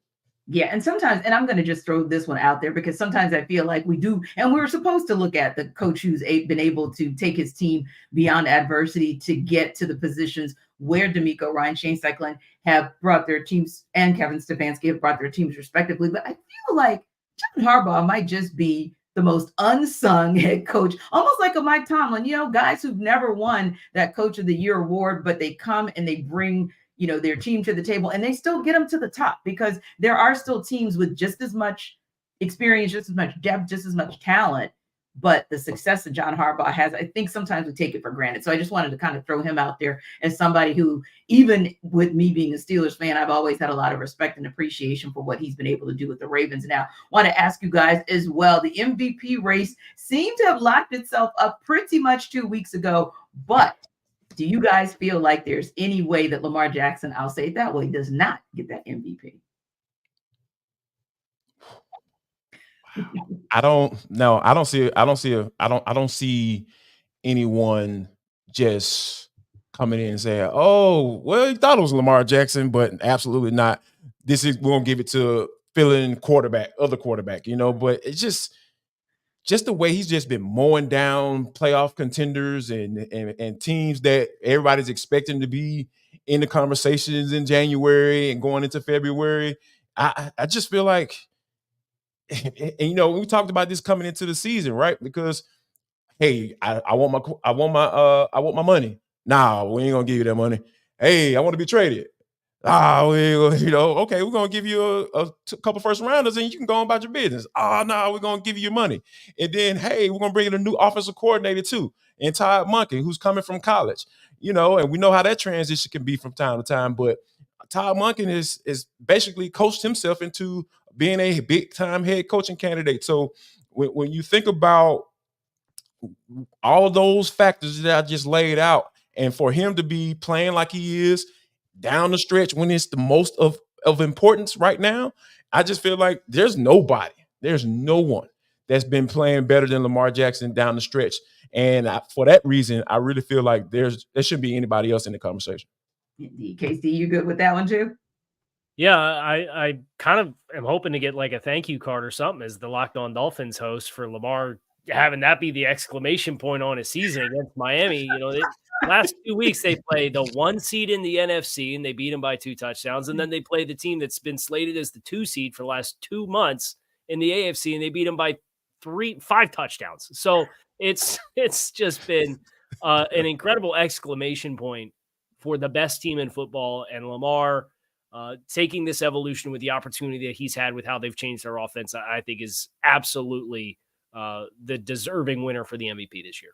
Yeah, and sometimes, and I'm going to just throw this one out there because sometimes I feel like we do, and we're supposed to look at the coach who's been able to take his team beyond adversity to get to the positions where D'Amico Ryan, Shane Steichen have brought their teams, and Kevin Stefanski have brought their teams respectively. But I feel like John Harbaugh might just be the most unsung head coach, almost like a Mike Tomlin, guys who've never won that Coach of the Year award, but they come and they bring their team to the table, and they still get them to the top because there are still teams with just as much experience, just as much depth, just as much talent. But the success that John Harbaugh has, I think sometimes we take it for granted. So I just wanted to kind of throw him out there as somebody who, even with me being a Steelers fan, I've always had a lot of respect and appreciation for what he's been able to do with the Ravens. Now, I want to ask you guys as well, the MVP race seemed to have locked itself up pretty much 2 weeks ago, but do you guys feel like there's any way that Lamar Jackson, I'll say it that way, does not get that MVP? I don't see anyone just coming in and saying, "Oh, well, he thought it was Lamar Jackson, but absolutely not. We won't give it to fill-in other quarterback." But it's just the way he's just been mowing down playoff contenders and teams that everybody's expecting to be in the conversations in January and going into February. I just feel like, and we talked about this coming into the season, right? Because hey, I want my money. Nah, we ain't gonna give you that money. Hey, I want to be traded. Okay, we're gonna give you a couple first rounders and you can go on about your business. No, we're gonna give you your money. And then, hey, we're gonna bring in a new offensive coordinator too, and Todd Monken, who's coming from college. And we know how that transition can be from time to time. But Todd Monken is basically coached himself into being a big time head coaching candidate. So when you think about all of those factors that I just laid out, and for him to be playing like he is down the stretch when it's the most of importance right now, I just feel like there's no one that's been playing better than Lamar Jackson down the stretch. And for that reason, I really feel like there shouldn't be anybody else in the conversation. KC, you good with that one too? Yeah, I kind of am hoping to get like a thank you card or something as the Locked On Dolphins host for Lamar, having that be the exclamation point on his season against Miami. Last 2 weeks, they play the 1 seed in the NFC, and they beat them by 2 touchdowns. And then they play the team that's been slated as the 2 seed for the last 2 months in the AFC, and they beat them by 5 touchdowns. So it's just been an incredible exclamation point for the best team in football. And Lamar taking this evolution with the opportunity that he's had with how they've changed their offense, I think is absolutely the deserving winner for the MVP this year.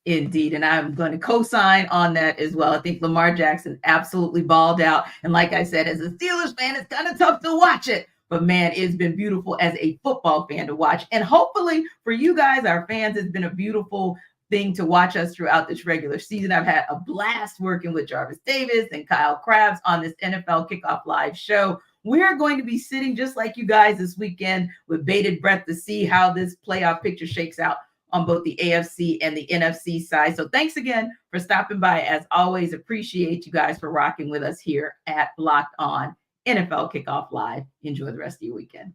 Indeed. And I'm going to co-sign on that as well. I think Lamar Jackson absolutely balled out. And like I said, as a Steelers fan, it's kind of tough to watch it. But man, it's been beautiful as a football fan to watch. And hopefully for you guys, our fans, it's been a beautiful thing to watch us throughout this regular season. I've had a blast working with Jarvis Davis and Kyle Krabs on this NFL Kickoff Live show. We're going to be sitting just like you guys this weekend with bated breath to see how this playoff picture shakes out on both the AFC and the NFC side. So thanks again for stopping by. As always, appreciate you guys for rocking with us here at Locked On NFL Kickoff Live. Enjoy the rest of your weekend.